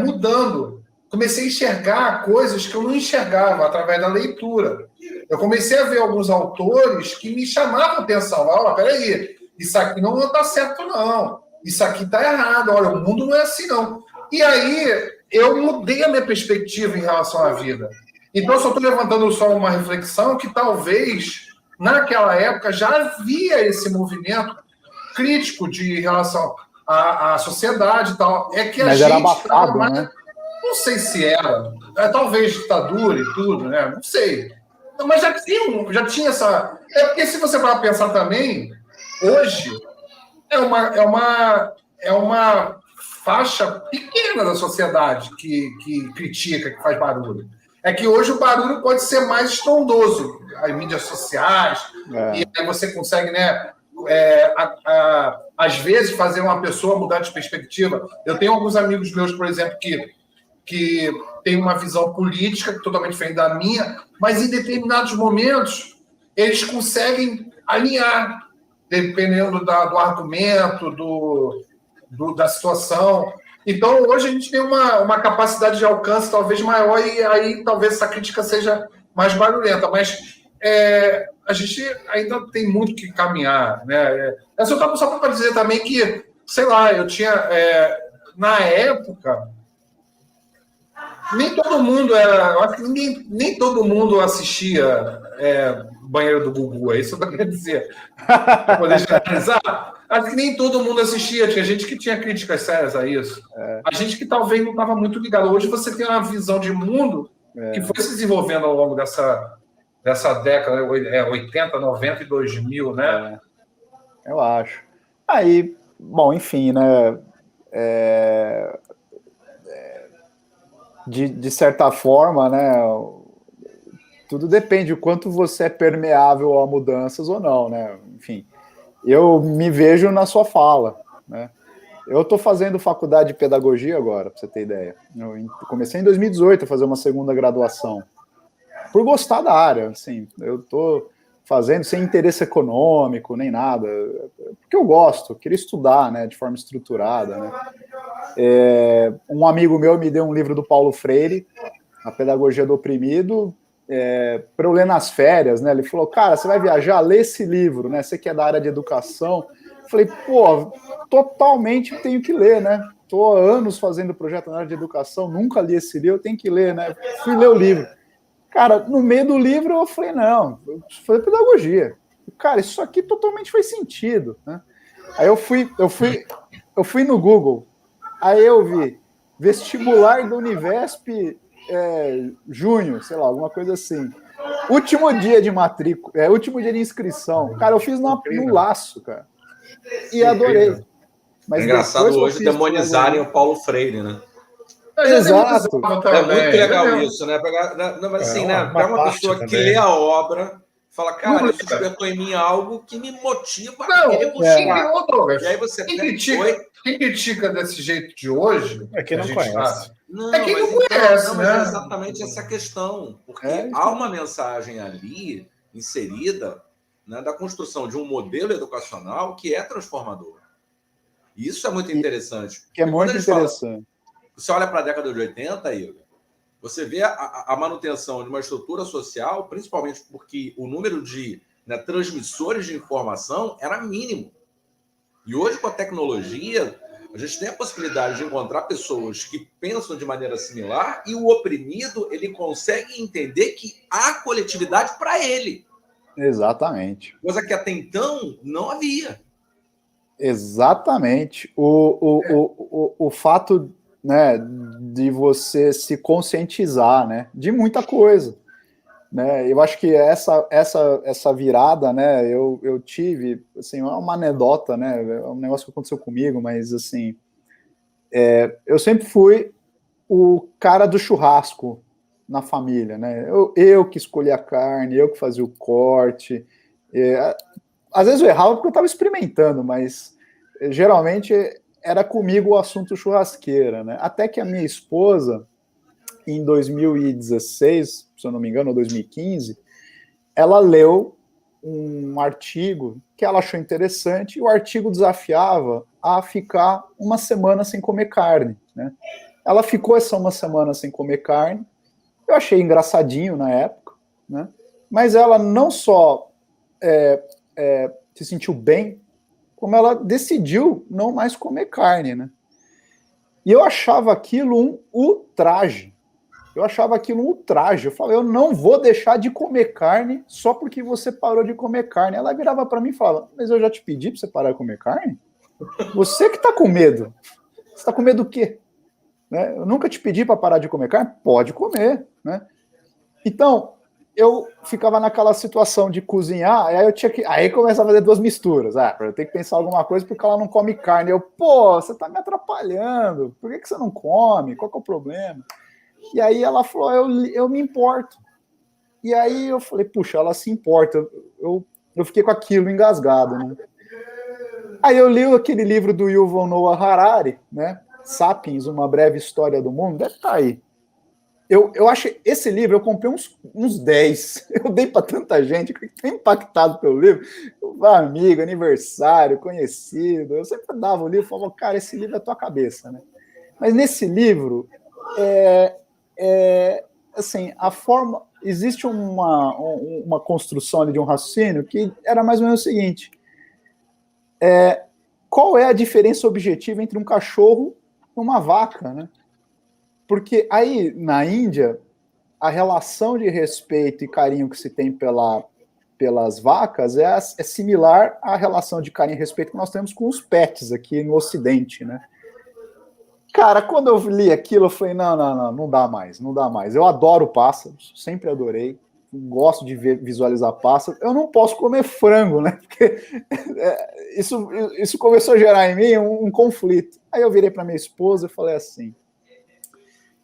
mudando. Comecei a enxergar coisas que eu não enxergava através da leitura. Eu comecei a ver alguns autores que me chamavam a atenção. Olha, peraí, isso aqui não está certo, não. Isso aqui está errado. Olha, o mundo não é assim, não. E aí eu mudei a minha perspectiva em relação à vida. Então, eu só estou levantando só uma reflexão que talvez, naquela época, já havia esse movimento crítico de relação à sociedade e tal. É que Mas era abafado, né? Não sei se era. Talvez ditadura e tudo, né? Não sei. Mas já tinha essa... porque se você vai pensar também, hoje é uma faixa pequena da sociedade que critica, que faz barulho. É que hoje o barulho pode ser mais estrondoso. As mídias sociais, e aí você consegue, né, às vezes, fazer uma pessoa mudar de perspectiva. Eu tenho alguns amigos meus, por exemplo, que têm uma visão política totalmente diferente da minha, mas em determinados momentos eles conseguem alinhar, dependendo do argumento, da situação. Então, hoje a gente tem uma capacidade de alcance talvez maior e aí talvez essa crítica seja mais barulhenta, mas a gente ainda tem muito que caminhar, né? Eu só estava para dizer também que, sei lá, eu tinha, na época, nem todo mundo eu acho que nem todo mundo assistia Banheiro do Gugu, é isso que eu quero dizer. Para poder generalizar, acho que nem todo mundo assistia, tinha gente que tinha críticas sérias a isso. A gente que talvez não estava muito ligado. Hoje você tem uma visão de mundo que foi se desenvolvendo ao longo dessa década, 80, 90 e 2000, né? Eu acho. Aí, bom, enfim, né? De certa forma, né? Tudo depende do quanto você é permeável a mudanças ou não, né? Enfim, eu me vejo na sua fala, né? Eu estou fazendo faculdade de pedagogia agora, para você ter ideia. Eu comecei em 2018 a fazer uma segunda graduação, por gostar da área, assim. Eu estou fazendo sem interesse econômico, nem nada, porque eu gosto, eu queria estudar, né, de forma estruturada, né? Um amigo meu me deu um livro do Paulo Freire, A Pedagogia do Oprimido, para eu ler nas férias, né? Ele falou, cara, você vai viajar, lê esse livro, né? Você que é da área de educação. Eu falei, pô, totalmente tenho que ler, né? Tô há anos fazendo projeto na área de educação, nunca li esse livro, eu tenho que ler, né? Fui ler o livro. Cara, no meio do livro eu falei, não, eu vou fazer pedagogia. Cara, isso aqui totalmente faz sentido, né? Aí eu fui no Google, aí eu vi vestibular do Univesp junho, sei lá, alguma coisa assim. Último dia de matrícula, último dia de inscrição. Cara, eu fiz no laço, cara. E adorei. Mas é engraçado hoje demonizarem o Paulo Freire, né? Exato. É muito legal isso, né? Mas assim, né? Pega uma pessoa que lê a obra, fala, cara, isso despertou em mim algo que me motiva a querer buscar. E aí você quem critica desse jeito de hoje é quem não conhece. Quem não conhece, né? É exatamente essa questão. Porque há uma mensagem ali inserida, né, da construção de um modelo educacional que é transformador. E isso é muito interessante. Que é muito interessante. Você olha para a década de 80, Igor, você vê a manutenção de uma estrutura social, principalmente porque o número de transmissores de informação era mínimo. E hoje, com a tecnologia, a gente tem a possibilidade de encontrar pessoas que pensam de maneira similar e o oprimido ele consegue entender que há coletividade para ele. Exatamente. Coisa que até então não havia. Exatamente. O fato, né, de você se conscientizar, né, de muita coisa, né? Eu acho que essa virada, né, eu tive, assim, é uma anedota, né, é um negócio que aconteceu comigo, mas assim, eu sempre fui o cara do churrasco na família, né? Eu que escolhia a carne, eu que fazia o corte. Às vezes eu errava porque eu estava experimentando, mas geralmente era comigo o assunto churrasqueira, né? Até que a minha esposa, em 2016, se eu não me engano, ou 2015, ela leu um artigo que ela achou interessante, e o artigo desafiava a ficar uma semana sem comer carne, né? Ela ficou essa uma semana sem comer carne, eu achei engraçadinho na época, né? Mas ela não só se sentiu bem, como ela decidiu não mais comer carne, né? E eu achava aquilo um ultraje. Eu falei, eu não vou deixar de comer carne só porque você parou de comer carne. Ela virava para mim e falava, mas eu já te pedi para você parar de comer carne? Você que está com medo. Você está com medo do quê? Né? Eu nunca te pedi para parar de comer carne? Pode comer, né? Então, eu ficava naquela situação de cozinhar, aí começava a fazer duas misturas. Eu tenho que pensar alguma coisa porque ela não come carne. Você tá me atrapalhando. Por que você não come? Qual que é o problema? E aí ela falou, eu me importo. E aí eu falei, puxa, ela se importa. Eu fiquei com aquilo engasgado, né? Aí eu li aquele livro do Yuval Noah Harari, né? Sapiens, Uma Breve História do Mundo. Deve estar aí. Eu achei esse livro, eu comprei uns 10. Eu dei para tanta gente que foi impactado pelo livro. Amigo, aniversário, conhecido. Eu sempre dava o livro e falava, cara, esse livro é a tua cabeça, né? Mas nesse livro, assim, a forma... Existe uma construção ali de um raciocínio que era mais ou menos o seguinte. Qual é a diferença objetiva entre um cachorro e uma vaca, né? Porque aí, na Índia, a relação de respeito e carinho que se tem pelas vacas é similar à relação de carinho e respeito que nós temos com os pets aqui no Ocidente, né? Cara, quando eu li aquilo, eu falei, não dá mais. Eu adoro pássaros, sempre adorei, gosto de visualizar pássaros. Eu não posso comer frango, né? Porque isso começou a gerar em mim um conflito. Aí eu virei para minha esposa e falei assim,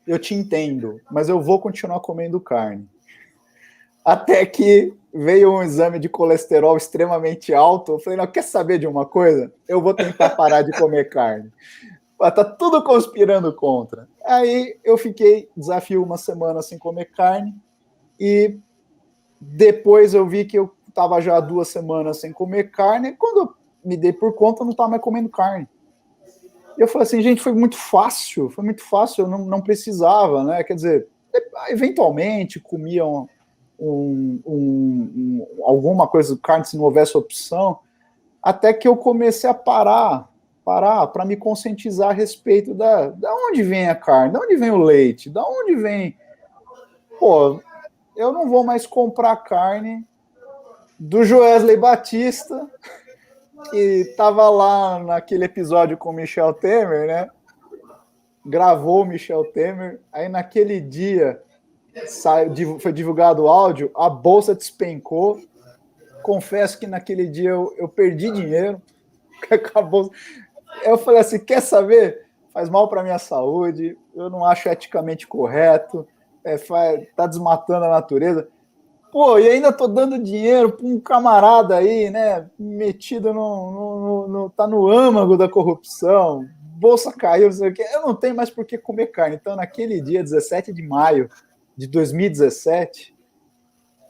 eu te entendo, mas eu vou continuar comendo carne. Até que veio um exame de colesterol extremamente alto. Eu falei, não, quer saber de uma coisa? Eu vou tentar parar de comer carne. Tá tudo conspirando contra. Aí eu desafio uma semana sem comer carne, e depois eu vi que eu estava já 2 semanas sem comer carne, e quando eu me dei por conta, eu não estava mais comendo carne. Eu falei assim, gente, foi muito fácil, eu não precisava, né? Quer dizer, eventualmente comia alguma coisa de carne se não houvesse opção, até que eu comecei a parar para me conscientizar a respeito da onde vem a carne, da onde vem o leite, da onde vem... eu não vou mais comprar carne do Joesley Batista, que estava lá naquele episódio com o Michel Temer, né? Gravou o Michel Temer, aí naquele dia foi divulgado o áudio, a bolsa despencou. Confesso que naquele dia eu perdi dinheiro, acabou. Eu falei assim, quer saber? Faz mal para minha saúde, eu não acho eticamente correto, tá desmatando a natureza. Pô, e ainda tô dando dinheiro para um camarada aí, né, metido tá no âmago da corrupção, bolsa caiu, não sei o quê. Eu não tenho mais por que comer carne. Então, naquele dia, 17 de maio de 2017,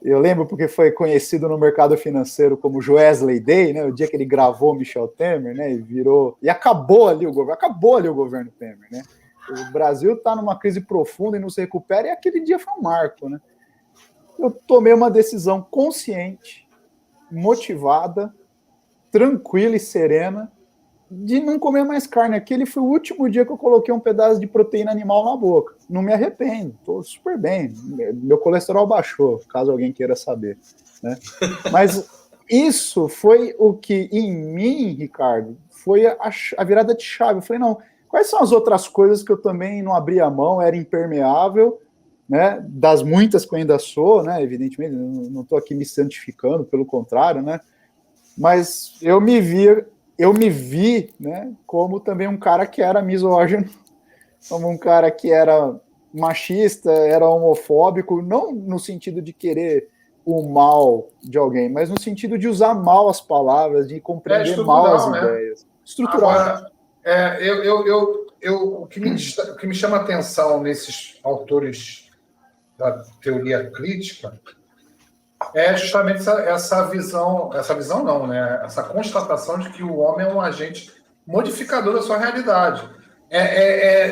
eu lembro porque foi conhecido no mercado financeiro como Joesley Day, né? O dia que ele gravou Michel Temer, né? E acabou ali o governo Temer, né? O Brasil está numa crise profunda e não se recupera, e aquele dia foi um marco, né? Eu tomei uma decisão consciente, motivada, tranquila e serena de não comer mais carne. Aquele foi o último dia que eu coloquei um pedaço de proteína animal na boca. Não me arrependo, estou super bem. Meu colesterol baixou, caso alguém queira saber, né? Mas isso foi o que, em mim, Ricardo, foi a virada de chave. Eu falei, não, quais são as outras coisas que eu também não abria mão, era impermeável, né? Das muitas que eu ainda sou, né? Evidentemente, não estou aqui me santificando, pelo contrário, né? Mas eu me vi, né, como também um cara que era misógino, como um cara que era machista, era homofóbico, não no sentido de querer o mal de alguém, mas no sentido de usar mal as palavras, de compreender mal as ideias. Estrutural. Agora, o que me chama a atenção nesses autores da teoria crítica é justamente essa visão não, né? Essa constatação de que o homem é um agente modificador da sua realidade.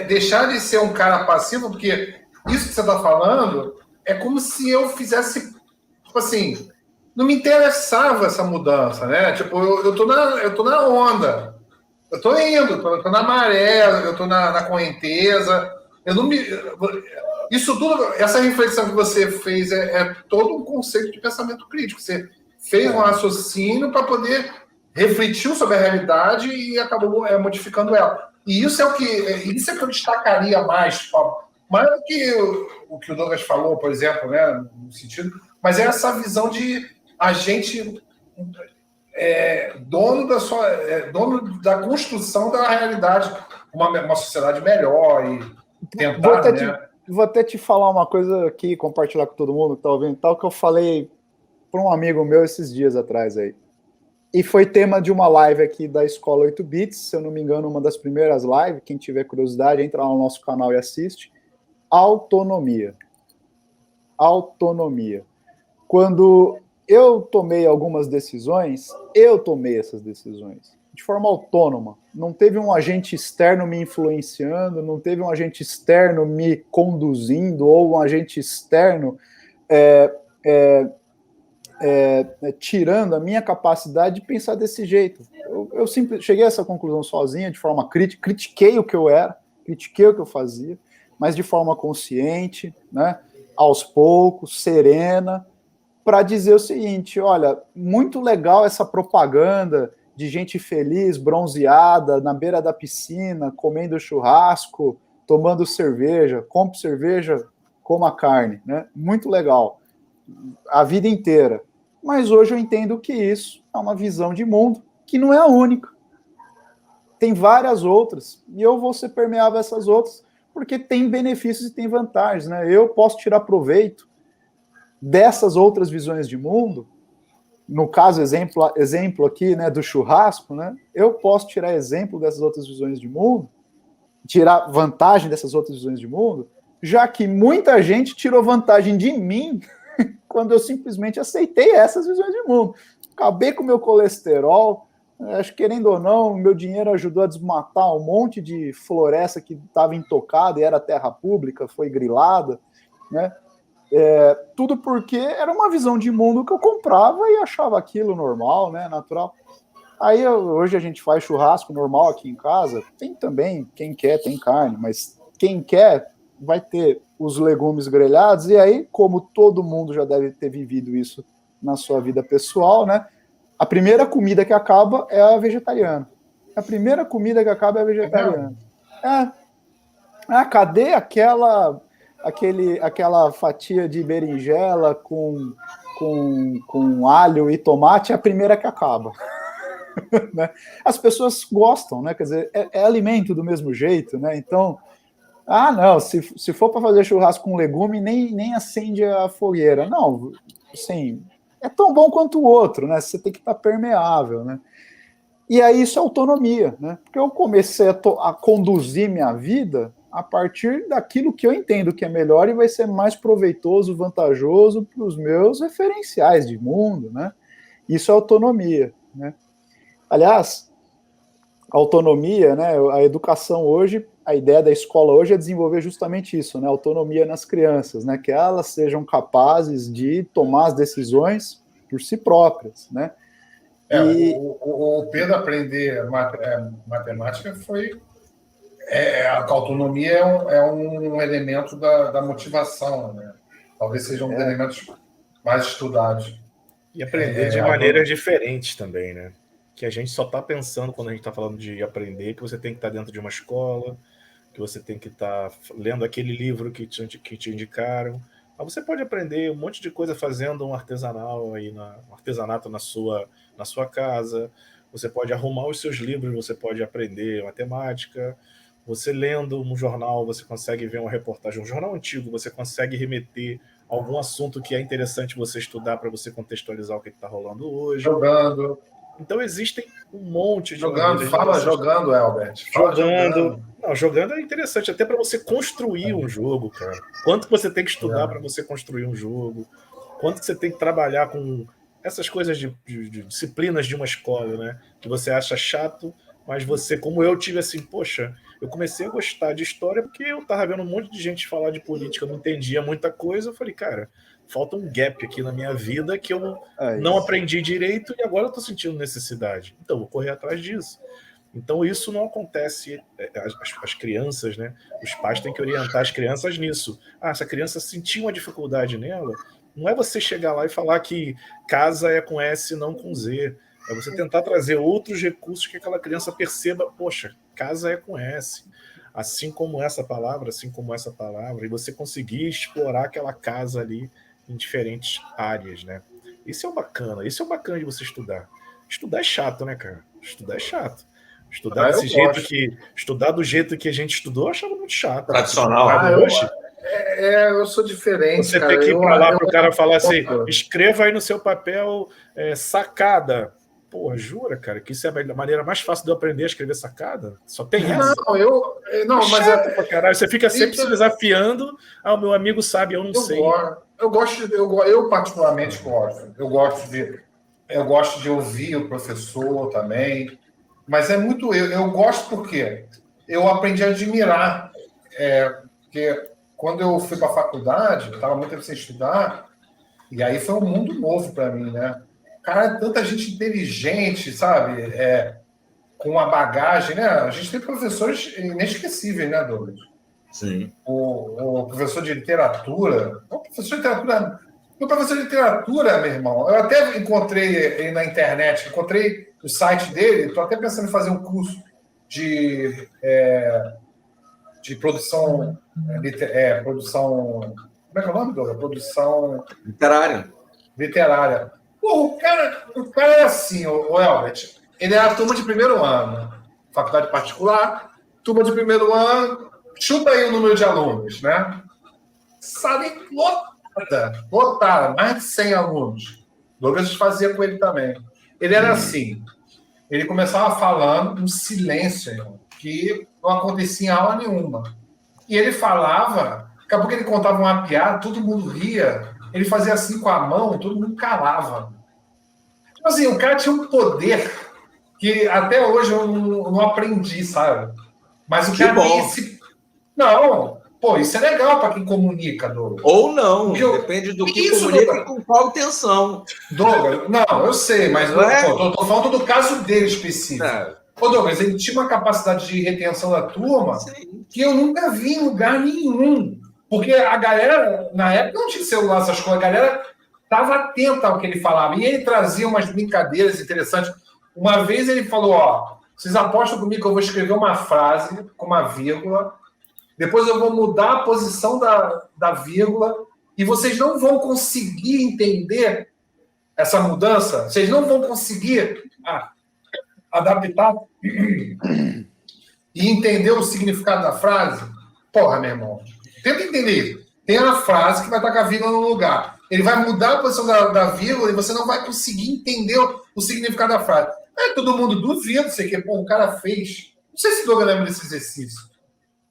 Deixar de ser um cara passivo, porque isso que você está falando é como se eu fizesse, tipo assim, não me interessava essa mudança, né? Tipo, eu tô na onda, eu tô indo, eu tô na maré, eu tô na correnteza, eu não me... Isso tudo, essa reflexão que você fez é todo um conceito de pensamento crítico. Você fez um raciocínio para poder refletir sobre a realidade e acabou modificando ela. E isso é que eu destacaria mais do que o que o Douglas falou, por exemplo, né, no sentido, mas é essa visão de agente dono da construção da realidade, uma sociedade melhor e tentar, Vou até te falar uma coisa aqui, compartilhar com todo mundo que está ouvindo, tal, que eu falei para um amigo meu esses dias atrás aí. E foi tema de uma live aqui da Escola 8 Bits, se eu não me engano, uma das primeiras lives. Quem tiver curiosidade, entra lá no nosso canal e assiste. Autonomia. Autonomia. Quando eu tomei algumas decisões, eu tomei essas decisões de forma autônoma. Não teve um agente externo me influenciando, não teve um agente externo me conduzindo, ou um agente externo tirando a minha capacidade de pensar desse jeito. Eu sempre cheguei a essa conclusão sozinha, de forma crítica, critiquei o que eu era, critiquei o que eu fazia, mas de forma consciente, né, aos poucos, serena, para dizer o seguinte, olha, muito legal essa propaganda de gente feliz, bronzeada, na beira da piscina, comendo churrasco, tomando cerveja, compre cerveja, coma carne, né? Muito legal, a vida inteira. Mas hoje eu entendo que isso é uma visão de mundo que não é a única. Tem várias outras, e eu vou ser permeável a essas outras, porque tem benefícios e tem vantagens, né? Eu posso tirar proveito dessas outras visões de mundo. No caso, exemplo aqui, né, do churrasco, né, eu posso tirar exemplo dessas outras visões de mundo, tirar vantagem dessas outras visões de mundo, já que muita gente tirou vantagem de mim quando eu simplesmente aceitei essas visões de mundo. Acabei com o meu colesterol, acho que, querendo ou não, meu dinheiro ajudou a desmatar um monte de floresta que estava intocada e era terra pública, foi grilada, né? Tudo porque era uma visão de mundo que eu comprava e achava aquilo normal, né, natural. Aí hoje a gente faz churrasco normal aqui em casa, tem também, quem quer tem carne, mas quem quer vai ter os legumes grelhados, e aí, como todo mundo já deve ter vivido isso na sua vida pessoal, né? A primeira comida que acaba é a vegetariana. A primeira comida que acaba é a vegetariana. Cadê aquela fatia de berinjela com alho e tomate? É a primeira que acaba. Né? As pessoas gostam, né? Quer dizer, é alimento do mesmo jeito, né? Então, não, se for para fazer churrasco com legume, nem acende a fogueira. Não, assim, é tão bom quanto o outro, né? Você tem que estar permeável, né? E aí isso é autonomia, né? Porque eu comecei a conduzir minha vida a partir daquilo que eu entendo que é melhor e vai ser mais proveitoso, vantajoso para os meus referenciais de mundo, né? Isso é autonomia, né? Aliás, a autonomia, né? A educação hoje, a ideia da escola hoje é desenvolver justamente isso, né? Autonomia nas crianças, né? Que elas sejam capazes de tomar as decisões por si próprias, né? O Pedro aprender matemática foi... a autonomia é um elemento da motivação, né? Talvez seja um dos elementos mais estudados. E aprender de maneiras diferentes também, né? Que a gente só está pensando, quando a gente está falando de aprender, que você tem que estar dentro de uma escola, que você tem que estar lendo aquele livro que te indicaram. Mas você pode aprender um monte de coisa fazendo um artesanal aí, um artesanato na sua casa. Você pode arrumar os seus livros, você pode aprender matemática. Você lendo um jornal, você consegue ver uma reportagem, um jornal antigo, você consegue remeter a algum assunto que é interessante você estudar para você contextualizar o que está rolando hoje. Jogando. Então existem um monte de... Jogando, jogando, Albert. Jogando. Não, jogando é interessante, até para você construir um jogo, cara. Quanto que você tem que estudar para você construir um jogo? Quanto que você tem que trabalhar com essas coisas de disciplinas de uma escola, né? Que você acha chato, mas você, como eu tive assim, poxa, eu comecei a gostar de história porque eu tava vendo um monte de gente falar de política, eu não entendia muita coisa, eu falei, cara, falta um gap aqui na minha vida que eu não aprendi direito e agora eu tô sentindo necessidade. Então, vou correr atrás disso. Então, isso não acontece, as crianças, né? Os pais têm que orientar as crianças nisso. Essa criança sentiu uma dificuldade nela, não é você chegar lá e falar que casa é com S, não com Z. É você tentar trazer outros recursos que aquela criança perceba, poxa, casa é com S, assim como essa palavra, e você conseguir explorar aquela casa ali em diferentes áreas, né? Isso é bacana de você estudar. Estudar é chato, né, cara? Estudar é chato. Estudar estudar do jeito que a gente estudou, eu achava muito chato. Tradicional. Eu sou diferente. Você tem que ir para lá para o cara falar assim, escreva aí no seu papel sacada. Porra, jura, cara, que isso é a maneira mais fácil de eu aprender a escrever sacada? Só tem essa? Mas pra caralho. Você fica sempre se desafiando. O meu amigo sabe, eu não sei. Eu particularmente gosto. Eu gosto de ouvir o professor também. Mas é muito eu gosto porque eu aprendi a admirar. Porque quando eu fui para a faculdade, eu estava muito tempo sem estudar, e aí foi um mundo novo para mim, né? Cara, tanta gente inteligente, sabe? Com uma bagagem, né? A gente tem professores inesquecíveis, né, Douglas? Sim. O professor de literatura... Meu professor de literatura, meu irmão, eu até encontrei ele na internet, encontrei o site dele, estou até pensando em fazer um curso de produção... produção... Como é que é o nome, Douglas? Produção... Literária. Pô, o cara é assim, o Elbert. Ele é a turma de primeiro ano. Faculdade particular, turma de primeiro ano, chuta aí o número de alunos, né? Sala lotada, mais de 100 alunos. Douglas fazia com ele também. Ele era assim, ele começava falando um silêncio, que não acontecia em aula nenhuma. E ele falava, daqui a pouco ele contava uma piada, todo mundo ria. Ele fazia assim com a mão, todo mundo calava. Tipo assim, o cara tinha um poder que até hoje eu não aprendi, sabe? Mas o cara tem esse... Não, pô, isso é legal para quem comunica, Douglas. Ou não, depende do que comunica Douglas? E com qual intenção. Douglas, não, eu sei, mas eu tô falando do caso dele específico. Ô, Douglas, ele tinha uma capacidade de retenção da turma que eu nunca vi em lugar nenhum. Porque a galera, na época, não tinha celular, essas coisas. A galera estava atento ao que ele falava. E ele trazia umas brincadeiras interessantes. Uma vez ele falou, ó, vocês apostam comigo que eu vou escrever uma frase com uma vírgula, depois eu vou mudar a posição da vírgula e vocês não vão conseguir entender essa mudança, vocês não vão conseguir adaptar e entender o significado da frase. Porra, meu irmão, tenta entender. Tem uma frase que vai estar com a vírgula no lugar. Ele vai mudar a posição da vírgula e você não vai conseguir entender o significado da frase. Aí todo mundo duvida, sei que o cara fez. Não sei se o Douglas lembra desse exercício.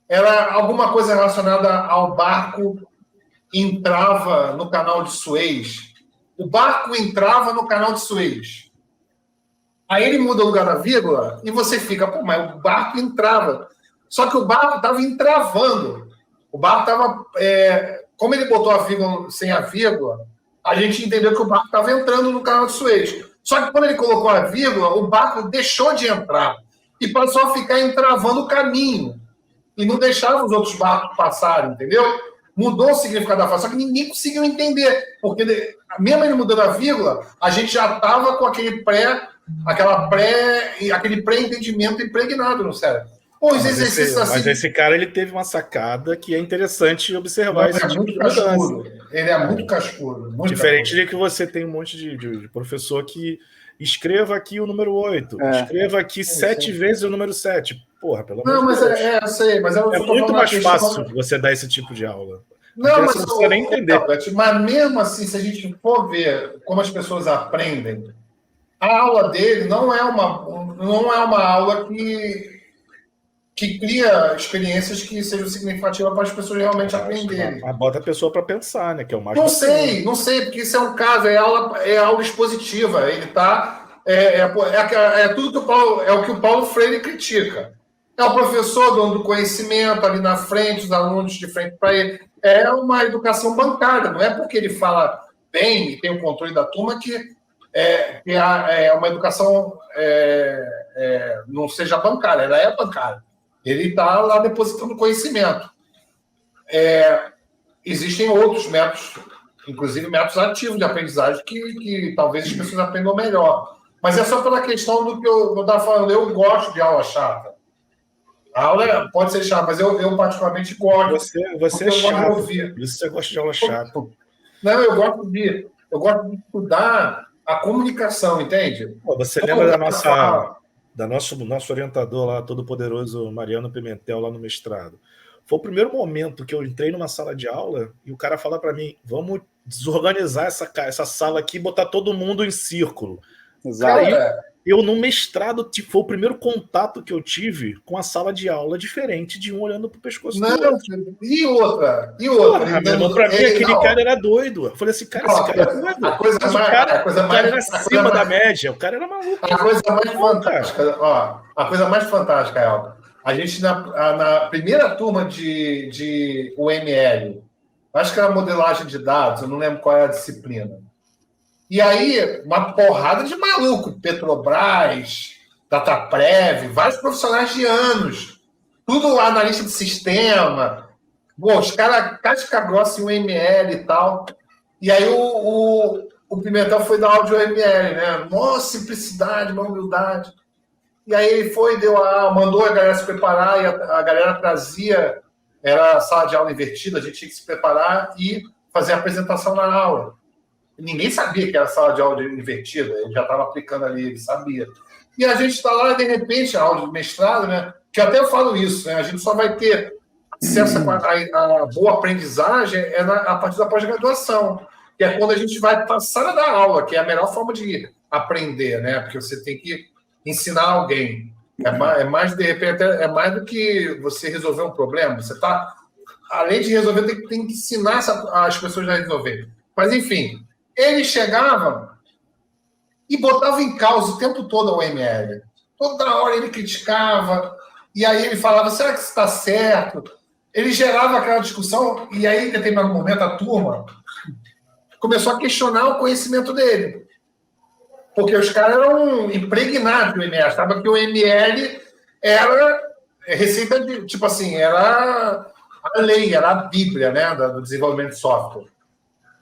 Era alguma coisa relacionada ao barco que entrava no canal de Suez. O barco entrava no canal de Suez. Aí ele muda o lugar da vírgula e você fica, pô, mas o barco entrava. Só que o barco estava entravando. O barco estava... como ele botou a vírgula sem a vírgula, a gente entendeu que o barco estava entrando no canal de Suez. Só que quando ele colocou a vírgula, o barco deixou de entrar e passou a ficar entravando o caminho. E não deixava os outros barcos passarem, entendeu? Mudou o significado da frase, só que ninguém conseguiu entender. Porque mesmo ele mudando a vírgula, a gente já estava com aquele pré-entendimento impregnado no cérebro. Mas esse cara ele teve uma sacada que é interessante observar. Esse tipo de mudança. Ele é muito cascudo. Diferente de que você tem um monte de professor que escreva aqui o número 8, escreva aqui 7 vezes o número 7. Porra, pelo amor de Deus. Eu sei, mas é muito mais fácil você dar esse tipo de aula. Não, mas você não precisa nem entender. Mas mesmo assim, se a gente for ver como as pessoas aprendem, a aula dele não é uma aula que cria experiências que sejam significativas para as pessoas realmente aprenderem. Bota a pessoa para pensar, né? Que é o mais não sei, porque isso é um caso, é aula expositiva. Ele está tudo que o que o Paulo Freire critica. É o professor dono do conhecimento ali na frente, os alunos de frente para ele. É uma educação bancária, não é porque ele fala bem e tem o controle da turma que uma educação não seja bancária, ela é bancária. Ele está lá depositando conhecimento. Existem outros métodos, inclusive métodos ativos de aprendizagem, que talvez as pessoas aprendam melhor. Mas é só pela questão do que eu estava falando. Eu gosto de aula chata. A aula pode ser chata, mas eu particularmente gosto. Você é chato. Isso você gosta de aula chata. Não, eu gosto de estudar a comunicação, entende? Você lembra do nosso orientador lá, todo poderoso Mariano Pimentel, lá no mestrado? Foi o primeiro momento que eu entrei numa sala de aula e o cara fala para mim, vamos desorganizar essa sala aqui e botar todo mundo em círculo. Exato. Aí, eu no mestrado, foi o primeiro contato que eu tive com a sala de aula diferente de um olhando pro pescoço do outro. E outra. Pra mim, aquele cara era doido. Eu falei assim, esse cara é doido. O cara era acima da média, o cara era maluco. A coisa mais fantástica, a coisa mais fantástica, Elton, a gente na primeira turma de UML, acho que era modelagem de dados, eu não lembro qual é a disciplina. E aí, uma porrada de maluco, Petrobras, Dataprev, vários profissionais de anos, tudo analista de sistema, os caras casca grossa em UML e tal. E aí o Pimentel foi dar aula de UML, né? Mó simplicidade, mó humildade. E aí ele foi, mandou a galera se preparar, e a galera trazia, era sala de aula invertida, a gente tinha que se preparar e fazer a apresentação na aula. Ninguém sabia que era sala de aula invertida, ele já estava aplicando ali, ele sabia. E a gente está lá, de repente, a aula de mestrado, né? Que até eu falo isso, né? A gente só vai ter acesso a boa aprendizagem a partir da pós-graduação, que é quando a gente vai passar a dar aula, que é a melhor forma de aprender, né? Porque você tem que ensinar alguém. É mais, de repente, é mais do que você resolver um problema. Você está, além de resolver, tem que ensinar as pessoas a resolver. Mas, enfim, ele chegava e botava em causa o tempo todo a UML. Toda hora ele criticava, e aí ele falava, será que isso está certo? Ele gerava aquela discussão, e aí, em determinado momento, a turma começou a questionar o conhecimento dele. Porque os caras eram impregnados do ML, sabe que o ML era receita de, tipo assim, era a lei, era a bíblia, né, do desenvolvimento de software.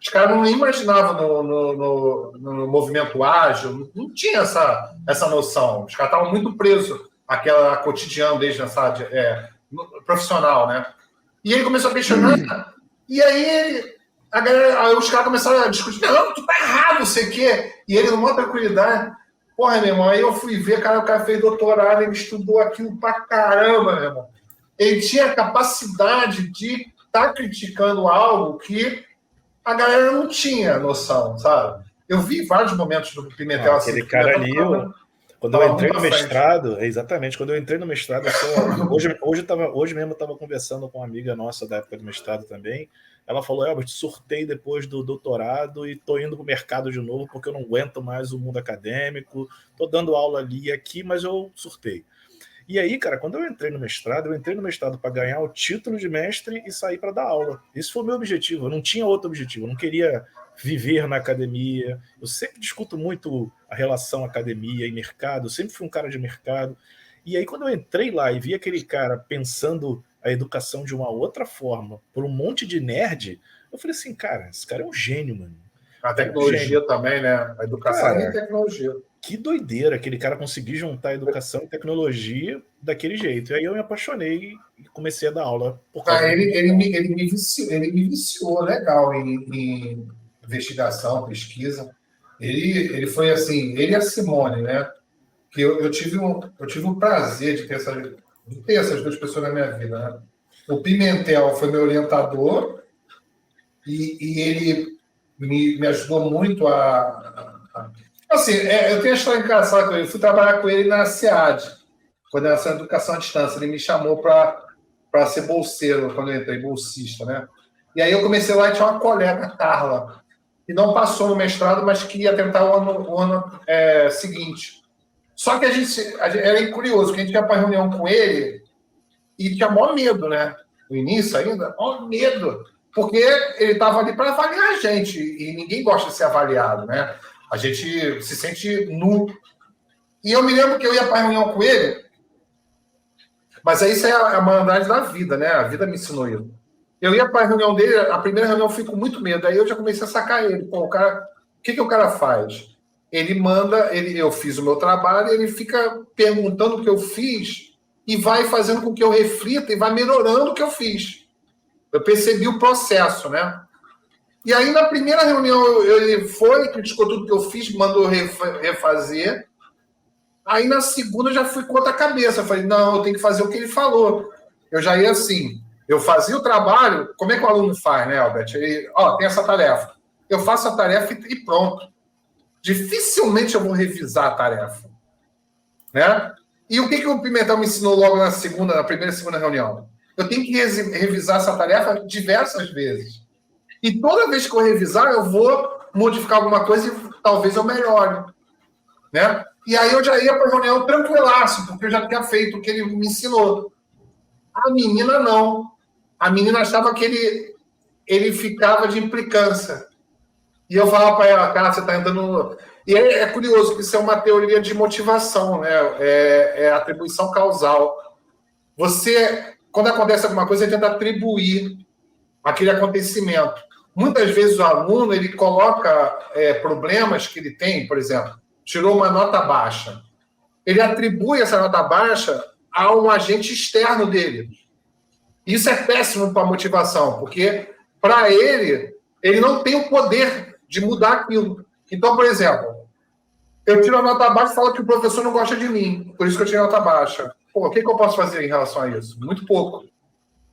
Os caras não imaginavam no movimento ágil, não tinha essa noção. Os caras estavam muito presos àquela cotidiano desde nessa profissional, né? E ele começou a questionar, e aí os caras começaram a discutir, não, tu tá errado, não sei o quê. E ele, numa tranquilidade, porra, meu irmão, aí eu fui ver, cara, o cara fez doutorado, ele estudou aquilo pra caramba, meu irmão. Ele tinha a capacidade de estar criticando algo que a galera não tinha noção, sabe? Eu vi vários momentos do Pimentel assim. Aquele cara ali, quando eu entrei no mestrado, exatamente, quando eu entrei no mestrado, hoje mesmo eu estava conversando com uma amiga nossa da época do mestrado também. Ela falou, Elbert, surtei depois do doutorado e tô indo pro mercado de novo porque eu não aguento mais o mundo acadêmico, tô dando aula ali e aqui, mas eu surtei. E aí, cara, quando eu entrei no mestrado para ganhar o título de mestre e sair para dar aula. Esse foi o meu objetivo, eu não tinha outro objetivo, eu não queria viver na academia. Eu sempre discuto muito a relação academia e mercado, eu sempre fui um cara de mercado. E aí, quando eu entrei lá e vi aquele cara pensando a educação de uma outra forma, por um monte de nerd, eu falei assim, cara, esse cara é um gênio, mano. A tecnologia também, né? A educação e tecnologia. Que doideira aquele cara conseguir juntar educação e tecnologia daquele jeito. E aí eu me apaixonei e comecei a dar aula. Ele me viciou legal em investigação, pesquisa. Ele foi assim, ele e a Simone, né? Que eu tive o prazer de ter essas duas pessoas na minha vida, né? O Pimentel foi meu orientador e ele me ajudou muito assim, eu tenho uma história engraçada com ele. Eu fui trabalhar com ele na SEAD, Coordenação de Educação à Distância. Ele me chamou para ser bolseiro, quando eu entrei, bolsista, né? E aí eu comecei lá e tinha uma colega, Carla, que não passou no mestrado, mas que ia tentar o ano seguinte. Só que a gente era curioso, porque a gente ia para reunião com ele e tinha maior medo, né? No início ainda, maior medo. Porque ele estava ali para avaliar a gente, e ninguém gosta de ser avaliado, né? A gente se sente nu. E eu me lembro que eu ia para a reunião com ele, mas aí isso é a malandragem da vida, né? A vida me ensinou isso. Eu ia para a reunião dele, a primeira reunião eu fico com muito medo, aí eu já comecei a sacar ele. Pô, o que o cara faz? Ele manda, eu fiz o meu trabalho, ele fica perguntando o que eu fiz e vai fazendo com que eu reflita e vai melhorando o que eu fiz. Eu percebi o processo, né? E aí, na primeira reunião, ele foi, criticou tudo que eu fiz, mandou refazer. Aí, na segunda, eu já fui contra a cabeça. Eu falei, não, eu tenho que fazer o que ele falou. Eu já ia assim, eu fazia o trabalho, como é que o aluno faz, né, Albert? Ele, tem essa tarefa. Eu faço a tarefa e pronto. Dificilmente eu vou revisar a tarefa. Né? E o que o Pimentel me ensinou logo na primeira e segunda reunião? Eu tenho que revisar essa tarefa diversas vezes. E toda vez que eu revisar, eu vou modificar alguma coisa e talvez eu melhore. Né? E aí eu já ia para a reunião tranquilaço, porque eu já tinha feito o que ele me ensinou. A menina não. A menina achava que ele ficava de implicância. E eu falava para ela, cara, você está entrando... E é curioso, que isso é uma teoria de motivação, né? É atribuição causal. Você, quando acontece alguma coisa, você tenta atribuir aquele acontecimento. Muitas vezes o aluno, ele coloca problemas que ele tem, por exemplo, tirou uma nota baixa. Ele atribui essa nota baixa a um agente externo dele. Isso é péssimo para a motivação, porque, para ele não tem o poder de mudar aquilo. Então, por exemplo, eu tiro a nota baixa e falo que o professor não gosta de mim, por isso que eu tirei a nota baixa. Pô, o que eu posso fazer em relação a isso? Muito pouco.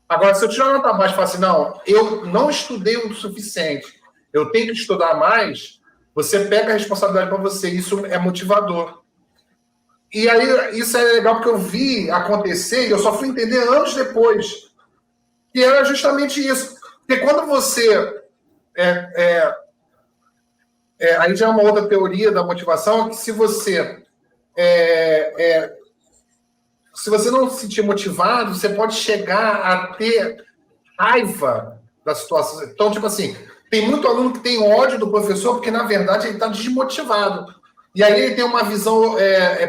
Agora, se eu tirar a nota baixa e falar assim, não, eu não estudei o suficiente, eu tenho que estudar mais, você pega a responsabilidade para você, isso é motivador. E aí, isso é legal porque eu vi acontecer e eu só fui entender anos depois, que era justamente isso. Porque quando você... aí já é uma outra teoria da motivação, que se você não se sentir motivado, você pode chegar a ter raiva da situação. Então, tipo assim, tem muito aluno que tem ódio do professor porque, na verdade, ele está desmotivado. E aí ele tem uma visão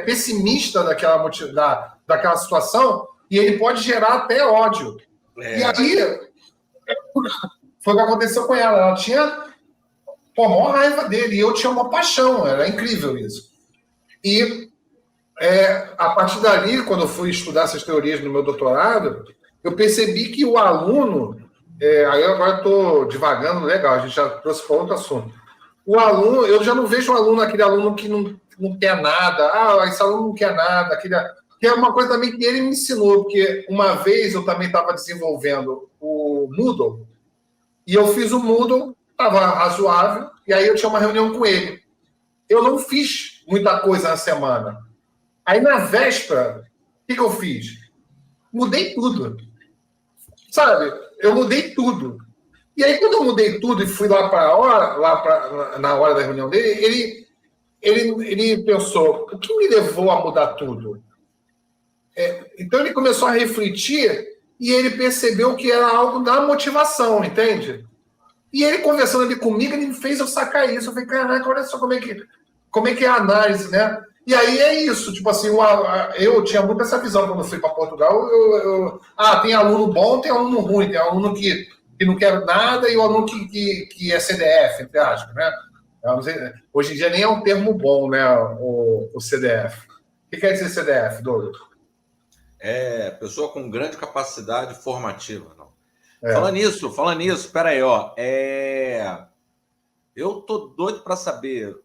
pessimista daquela situação e ele pode gerar até ódio. E aí, foi o que aconteceu com ela. Ela tinha Pô, a maior raiva dele. E eu tinha uma paixão, era incrível isso. E a partir dali, quando eu fui estudar essas teorias no meu doutorado, eu percebi que o aluno... aí eu agora estou divagando, legal, a gente já trouxe para outro assunto. O aluno, eu já não vejo o aluno, aquele aluno que não quer nada. Esse aluno não quer nada. Que é uma coisa também que ele me ensinou, porque uma vez eu também estava desenvolvendo o Moodle, e eu fiz o Moodle, estava razoável, e aí eu tinha uma reunião com ele. Eu não fiz muita coisa na semana. Aí, na véspera, o que eu fiz? Mudei tudo. Sabe? Eu mudei tudo. E aí, quando eu mudei tudo e fui lá na hora da reunião dele, ele pensou, o que me levou a mudar tudo? Então, ele começou a refletir e ele percebeu que era algo da motivação, entende? E ele, conversando ali comigo, ele fez eu sacar isso. Eu falei, caraca, olha só como é que é a análise, né? E aí é isso, tipo assim, eu tinha muito essa visão quando eu fui para Portugal. Tem aluno bom, tem aluno ruim, tem aluno que não quer nada e o aluno que é CDF, entre aspas, né? Hoje em dia nem é um termo bom, né, o CDF. O que quer dizer CDF, Douglas? Pessoa com grande capacidade formativa. Não. Falando nisso, espera aí, ó. Eu tô doido para saber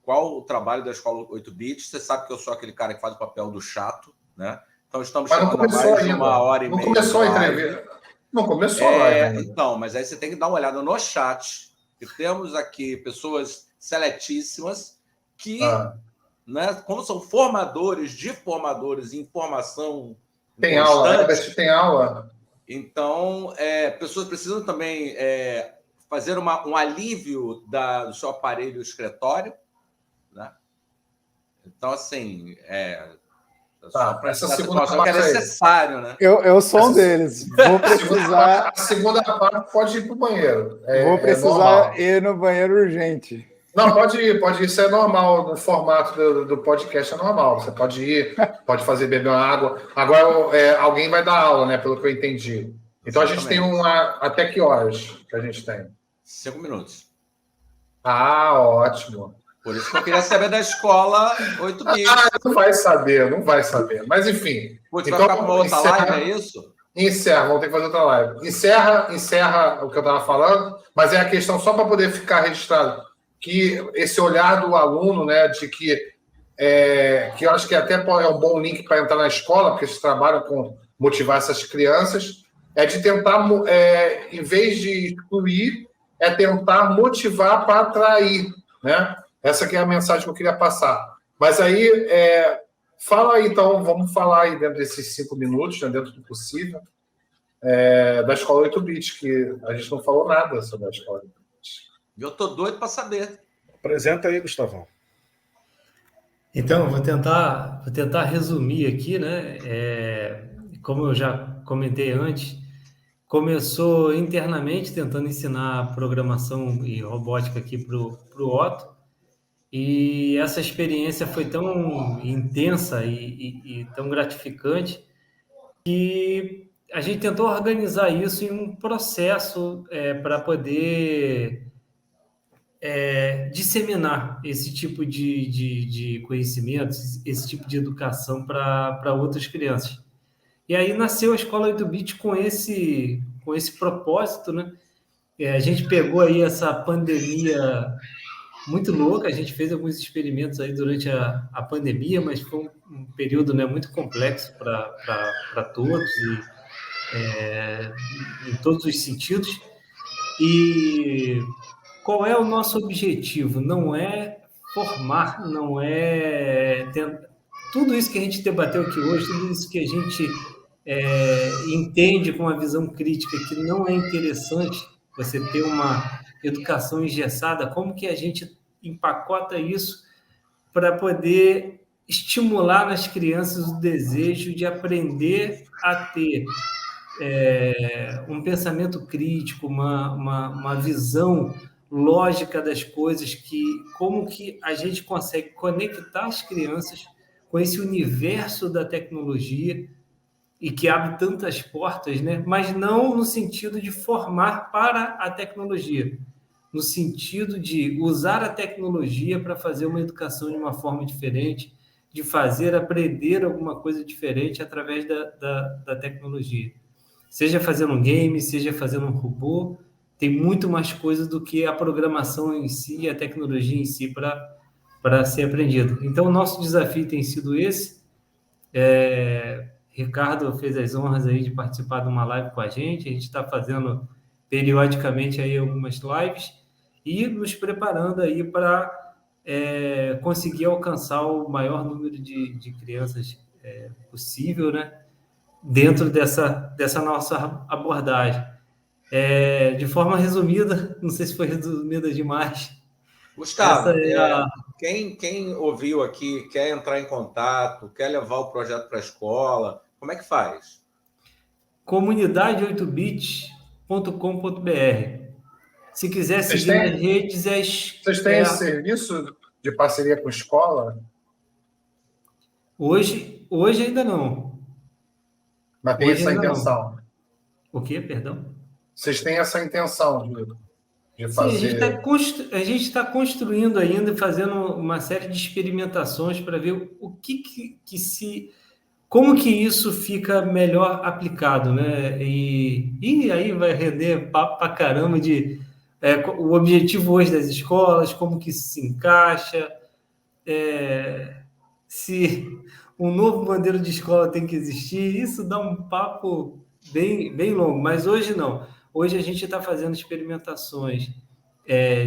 qual o trabalho da Escola 8 Bits. Você sabe que eu sou aquele cara que faz o papel do chato, né? Então estamos chegando a mais de 1h30. Não começou a entrevista. Não começou a live ainda. Então, mas aí você tem que dar uma olhada no chat, que temos aqui pessoas seletíssimas que, né, como são formadores de formadores em formação tem aula, tem aula. Então, pessoas precisam também fazer um alívio do seu aparelho escritório, né? Então, assim, essa segunda parte que é necessário, né? Eu sou um deles. Vou precisar. A segunda parte pode ir para o banheiro. Vou precisar ir no banheiro urgente. Não, pode ir, isso é normal no formato do podcast, é normal. Você pode ir, pode beber uma água. Agora, alguém vai dar aula, né? Pelo que eu entendi. Então, exatamente. A gente tem até que horas que a gente tem? 5 minutos. Ótimo. Por isso que eu queria saber da escola 8 bits. Não vai saber. Mas, enfim. Putz, então, vai ficar com uma outra live, é isso? Encerra, vamos ter que fazer outra live. Encerra o que eu estava falando, mas é a questão só para poder ficar registrado. Que esse olhar do aluno, né, de que eu acho que até é um bom link para entrar na escola, porque eles trabalham com motivar essas crianças, de tentar, em vez de excluir, tentar motivar para atrair, né? Essa que é a mensagem que eu queria passar. Mas aí, fala aí, então, vamos falar aí dentro desses 5 minutos, né, dentro do possível, da Escola 8 Bits, que a gente não falou nada sobre a Escola 8 Bits. Eu tô doido para saber. Apresenta aí, Gustavão. Então, vou tentar resumir aqui, né? Como eu já comentei antes, começou internamente tentando ensinar programação e robótica aqui para o Otto, e essa experiência foi tão intensa e tão gratificante que a gente tentou organizar isso em um processo para poder disseminar esse tipo de conhecimentos, esse tipo de educação para outras crianças. E aí nasceu a Escola 8 Bits com esse propósito, né? A gente pegou aí essa pandemia muito louca, a gente fez alguns experimentos aí durante a pandemia, mas foi um período, né, muito complexo para todos, em todos os sentidos. E qual é o nosso objetivo? Não é formar, não é... Tudo isso que a gente debateu aqui hoje, tudo isso que a gente entende com uma visão crítica que não é interessante você ter uma educação engessada, como que a gente empacota isso para poder estimular nas crianças o desejo de aprender a ter um pensamento crítico, uma visão lógica das coisas, como que a gente consegue conectar as crianças com esse universo da tecnologia e que abre tantas portas, né? Mas não no sentido de formar para a tecnologia, no sentido de usar a tecnologia para fazer uma educação de uma forma diferente, de fazer aprender alguma coisa diferente através da tecnologia. Seja fazendo um game, seja fazendo um robô, tem muito mais coisa do que a programação em si e a tecnologia em si para ser aprendido. Então, o nosso desafio tem sido esse. Ricardo fez as honras aí de participar de uma live com a gente está fazendo periodicamente aí algumas lives e nos preparando aí para conseguir alcançar o maior número de crianças possível, né? Dentro dessa nossa abordagem. De forma resumida, não sei se foi resumida demais. Gustavo, quem ouviu aqui, quer entrar em contato, quer levar o projeto para a escola, como é que faz? comunidade8bits.com.br. Se quiser seguir nas redes, vocês têm esse serviço de parceria com escola? Hoje ainda não. Mas tem essa intenção. Não. O quê? Perdão? Vocês têm essa intenção de fazer... Sim, a gente está construindo ainda, fazendo uma série de experimentações para ver o como que isso fica melhor aplicado, né? E aí vai render papo para caramba de o objetivo hoje das escolas, como que isso se encaixa, se um novo modelo de escola tem que existir, isso dá um papo bem, bem longo, mas hoje não. Hoje a gente está fazendo experimentações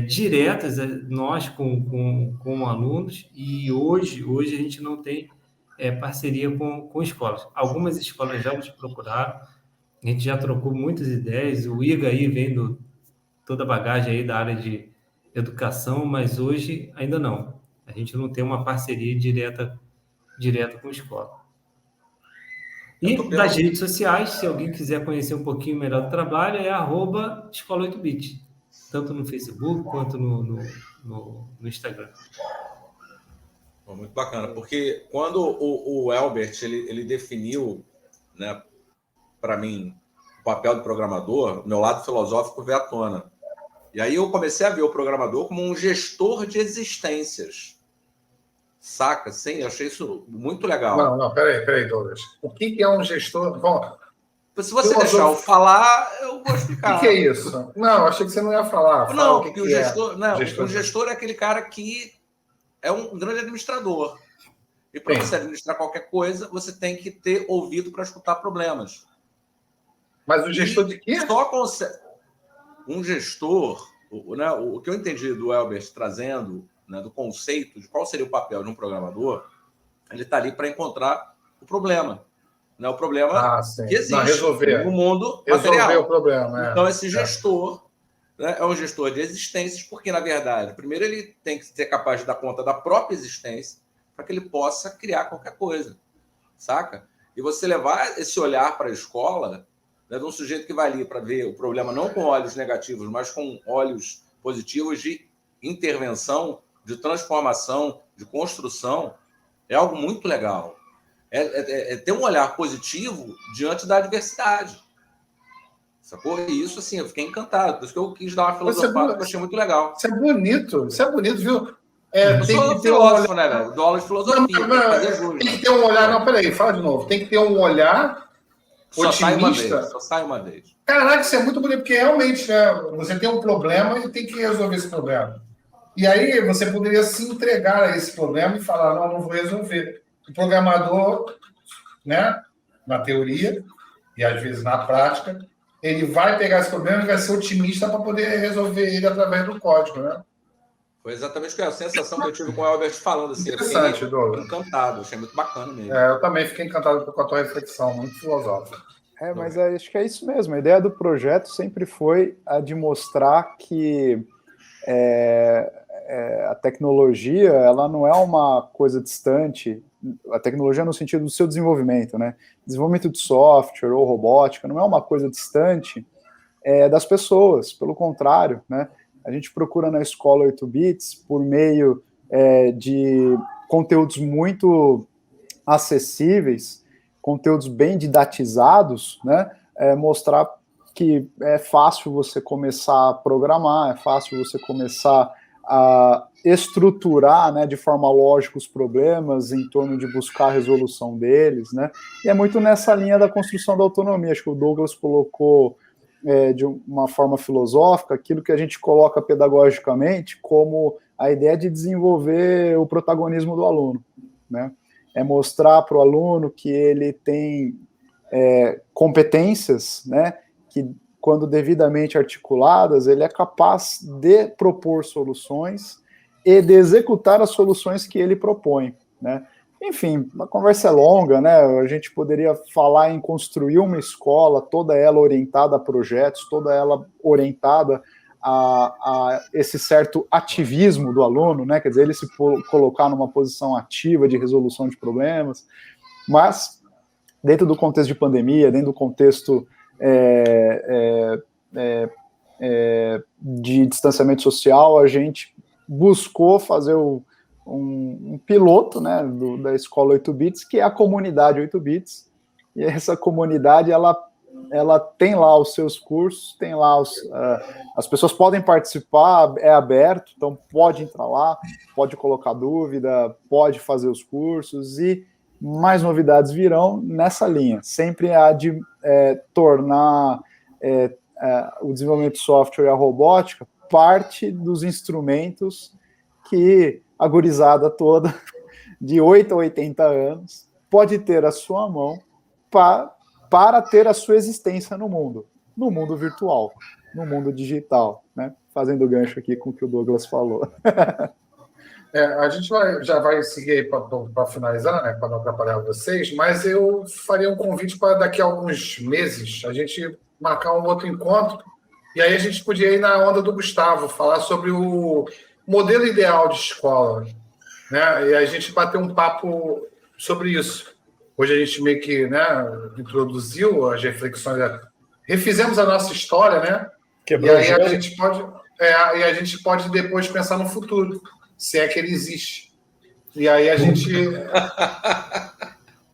diretas, nós com alunos, e hoje a gente não tem parceria com escolas. Algumas escolas já nos procuraram, a gente já trocou muitas ideias, o Iga aí vem toda a bagagem aí da área de educação, mas hoje ainda não. A gente não tem uma parceria direta com a escola. E das redes sociais, se alguém quiser conhecer um pouquinho melhor do trabalho, é @escola8bit, tanto no Facebook quanto no Instagram. Muito bacana, porque quando o Elbert ele definiu, né, para mim, o papel do programador, meu lado filosófico veio à tona. E aí eu comecei a ver o programador como um gestor de existências. Saca? Sim, eu achei isso muito legal. Não, peraí, Douglas. O que é um gestor? Bom, se você deixar eu falar, eu vou explicar. O que é isso? Não, achei que você não ia falar. Não, porque o gestor é aquele cara que é um grande administrador. E para você administrar qualquer coisa, você tem que ter ouvido para escutar problemas. Mas o gestor de quê? Só consegue. Um gestor, né, o que eu entendi do Elbert trazendo, né, do conceito de qual seria o papel de um programador, ele está ali para encontrar o problema. Né, o problema que existe no mundo material. Resolver o problema. Então, esse gestor né, é um gestor de existências, porque, na verdade, primeiro ele tem que ser capaz de dar conta da própria existência para que ele possa criar qualquer coisa, saca? E você levar esse olhar para a escola, né, de um sujeito que vai ali para ver o problema não com olhos negativos, mas com olhos positivos de intervenção, de transformação, de construção, é algo muito legal. É ter um olhar positivo diante da adversidade. Sacou? E isso, assim, eu fiquei encantado. Por isso que eu quis dar uma filosofada, que eu achei muito legal. Isso é bonito, viu? Eu sou filósofo, né, velho? Dou aula de filosofia. Tem que ter um olhar... Não, peraí, fala de novo. Tem que ter um olhar otimista. Só sai uma vez. Caraca, isso é muito bonito, porque realmente, né, você tem um problema e tem que resolver esse problema. E aí você poderia se entregar a esse problema e falar, não vou resolver. O programador, né, na teoria, e às vezes na prática, ele vai pegar esse problema e vai ser otimista para poder resolver ele através do código, né? Foi exatamente a sensação que eu tive com o Albert falando. Assim, interessante, Douglas. Encantado, achei muito bacana mesmo. Eu também fiquei encantado com a tua reflexão, muito filosófica. Mas acho que é isso mesmo. A ideia do projeto sempre foi a de mostrar que a tecnologia ela não é uma coisa distante. A tecnologia no sentido do seu desenvolvimento, né? Desenvolvimento de software ou robótica não é uma coisa distante das pessoas, pelo contrário, né? A gente procura na escola 8 bits por meio de conteúdos muito acessíveis, conteúdos bem didatizados, né? Mostrar que é fácil você começar a programar, é fácil você começar a estruturar, né, de forma lógica os problemas em torno de buscar a resolução deles, né? E é muito nessa linha da construção da autonomia. Acho que o Douglas colocou de uma forma filosófica aquilo que a gente coloca pedagogicamente como a ideia de desenvolver o protagonismo do aluno, né? É mostrar para o aluno que ele tem competências, né, que, quando devidamente articuladas, ele é capaz de propor soluções e de executar as soluções que ele propõe, né? Enfim, a conversa é longa, né? A gente poderia falar em construir uma escola, toda ela orientada a projetos, toda ela orientada a esse certo ativismo do aluno, né? Quer dizer, ele se colocar numa posição ativa de resolução de problemas, mas dentro do contexto de pandemia, dentro do contexto de distanciamento social, a gente buscou fazer um piloto, né, da escola 8 bits, que é a comunidade 8 bits, e essa comunidade, ela tem lá os seus cursos, tem lá as pessoas podem participar, é aberto, então pode entrar lá, pode colocar dúvida, pode fazer os cursos, e mais novidades virão nessa linha. Sempre há de tornar o desenvolvimento de software e a robótica parte dos instrumentos que a gurizada toda, de 8 a 80 anos, pode ter à sua mão para ter a sua existência no mundo virtual, no mundo digital, né? Fazendo gancho aqui com o que o Douglas falou. A gente já vai seguir aí para finalizar, né, para não atrapalhar vocês, mas eu faria um convite para daqui a alguns meses a gente marcar um outro encontro, e aí a gente podia ir na onda do Gustavo, falar sobre o modelo ideal de escola, né, e a gente bater um papo sobre isso. Hoje a gente meio que, né, introduziu as reflexões, refizemos a nossa história, né, Quebrou, e aí a gente pode depois pensar no futuro, se é que ele existe. E aí a gente...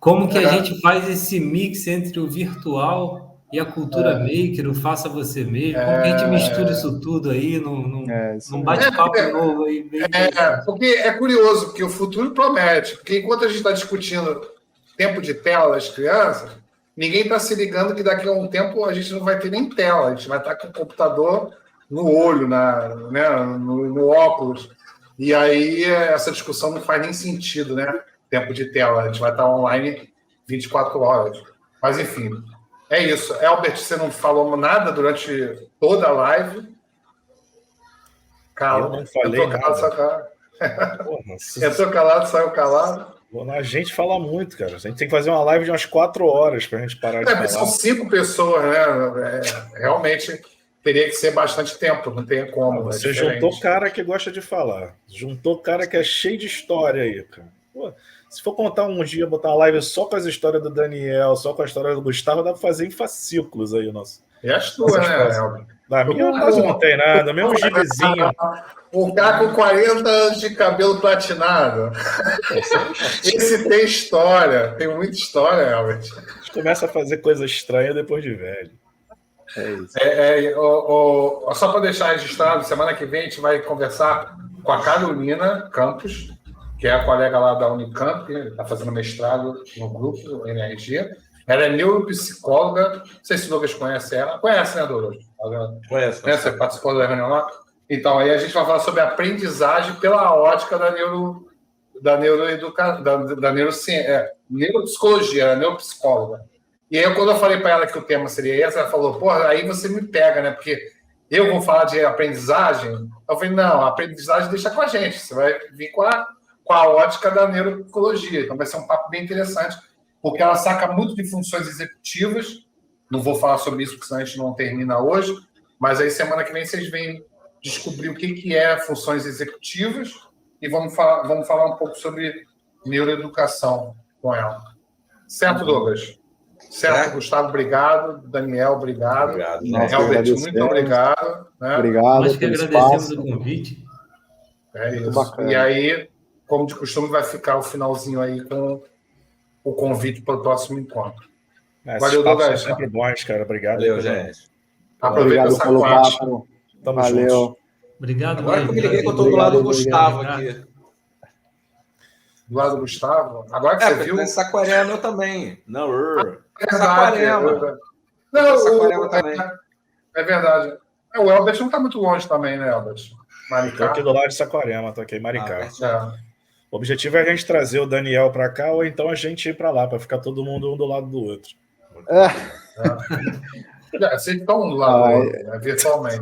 Como que a gente faz esse mix entre o virtual e a cultura maker, o faça você mesmo? Como que a gente mistura isso tudo aí num bate-papo novo aí? Porque é curioso, porque o futuro promete. Porque enquanto a gente está discutindo tempo de tela das crianças, ninguém está se ligando que daqui a um tempo a gente não vai ter nem tela. A gente vai estar com o computador no olho, no óculos. E aí essa discussão não faz nem sentido, né? Tempo de tela, a gente vai estar online 24 horas. Mas, enfim, é isso. Elbert, você não falou nada durante toda a live? Eu não falei nada. Entrou calado, saiu calado. A gente fala muito, cara. A gente tem que fazer uma live de umas 4 horas para a gente parar de falar. São 5 pessoas, né? Realmente... teria que ser bastante tempo, não tem como. Você juntou cara que gosta de falar. Juntou cara que é cheio de história aí, cara. Pô, se for contar um dia, botar uma live só com as histórias do Daniel, só com a história do Gustavo, dá pra fazer em fascículos aí, nosso. E as tuas, né, Elber? Na minha quase não tem nada, mesmo gibizinho. O cara com 40 anos de cabelo platinado. Esse tem história, tem muita história, Elber. A gente começa a fazer coisa estranha depois de velho. É isso. Só para deixar registrado, semana que vem a gente vai conversar com a Carolina Campos, que é a colega lá da Unicamp, que está fazendo mestrado no grupo NRG. Ela é neuropsicóloga. Não sei se o Douglas conhece ela. Conhece, né, Douglas? Conhece. Você participou da reunião lá? Então, aí a gente vai falar sobre aprendizagem pela ótica da neuropsicologia, a neuropsicóloga. E aí, quando eu falei para ela que o tema seria esse, ela falou, porra, aí você me pega, né? Porque eu vou falar de aprendizagem. Eu falei, não, a aprendizagem deixa com a gente. Você vai vir com a ótica da neuropsicologia. Então vai ser um papo bem interessante, porque ela saca muito de funções executivas. Não vou falar sobre isso, porque senão a gente não termina hoje. Mas aí, semana que vem, vocês vêm descobrir o que é funções executivas e vamos falar um pouco sobre neuroeducação com ela. Certo, Douglas? Certo, Gustavo, obrigado. Daniel, obrigado. Elbert, muito obrigado. Né? Obrigado. Nós que agradecemos o convite. É isso. E aí, como de costume, vai ficar o finalzinho aí com o convite para o próximo encontro. Valeu, Douglas. Sempre bons, cara. Obrigado. Valeu, gente. Aproveita Obrigado essa pelo parte. papo. Tamo Valeu. juntos. Obrigado, Agora que eu me liguei que eu Guilherme. tô do lado do Obrigado, Gustavo obrigado. aqui. Do lado do Gustavo. Agora que você viu. Porque Saquarema eu também. Não, É verdade. Saquarema. Não, Saquarema também. É verdade. O Elbert não está muito longe também, né, Elbert? Tô aqui Maricá. do lado de Saquarema, tô aqui em Maricá. É. O objetivo é a gente trazer o Daniel para cá ou então a gente ir para lá, para ficar todo mundo um do lado do outro. Vocês estão um do lado do outro, né, virtualmente.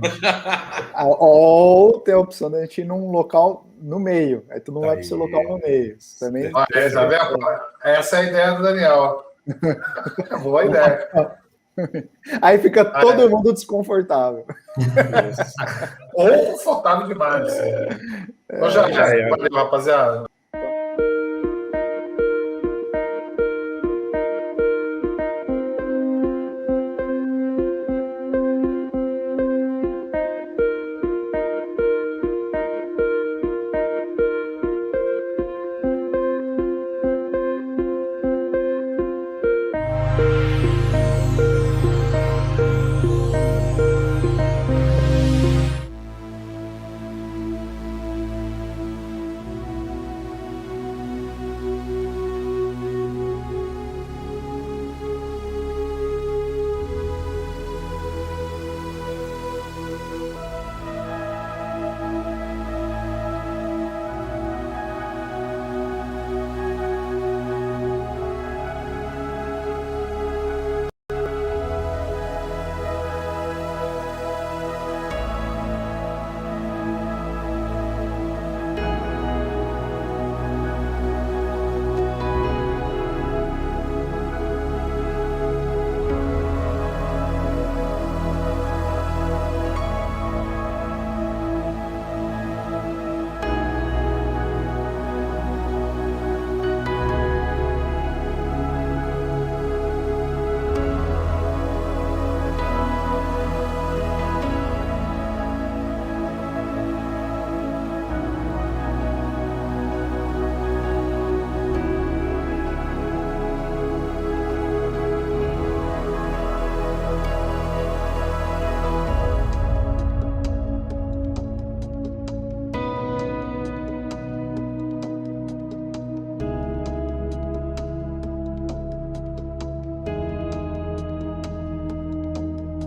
Ou tem a opção da gente ir num local no meio. Aí tu não vai para o seu local no meio. Também. Tá vendo? Essa é a ideia do Daniel. Boa ideia. Aí fica todo mundo desconfortável. Ou confortável demais. Então já, valeu, rapaziada.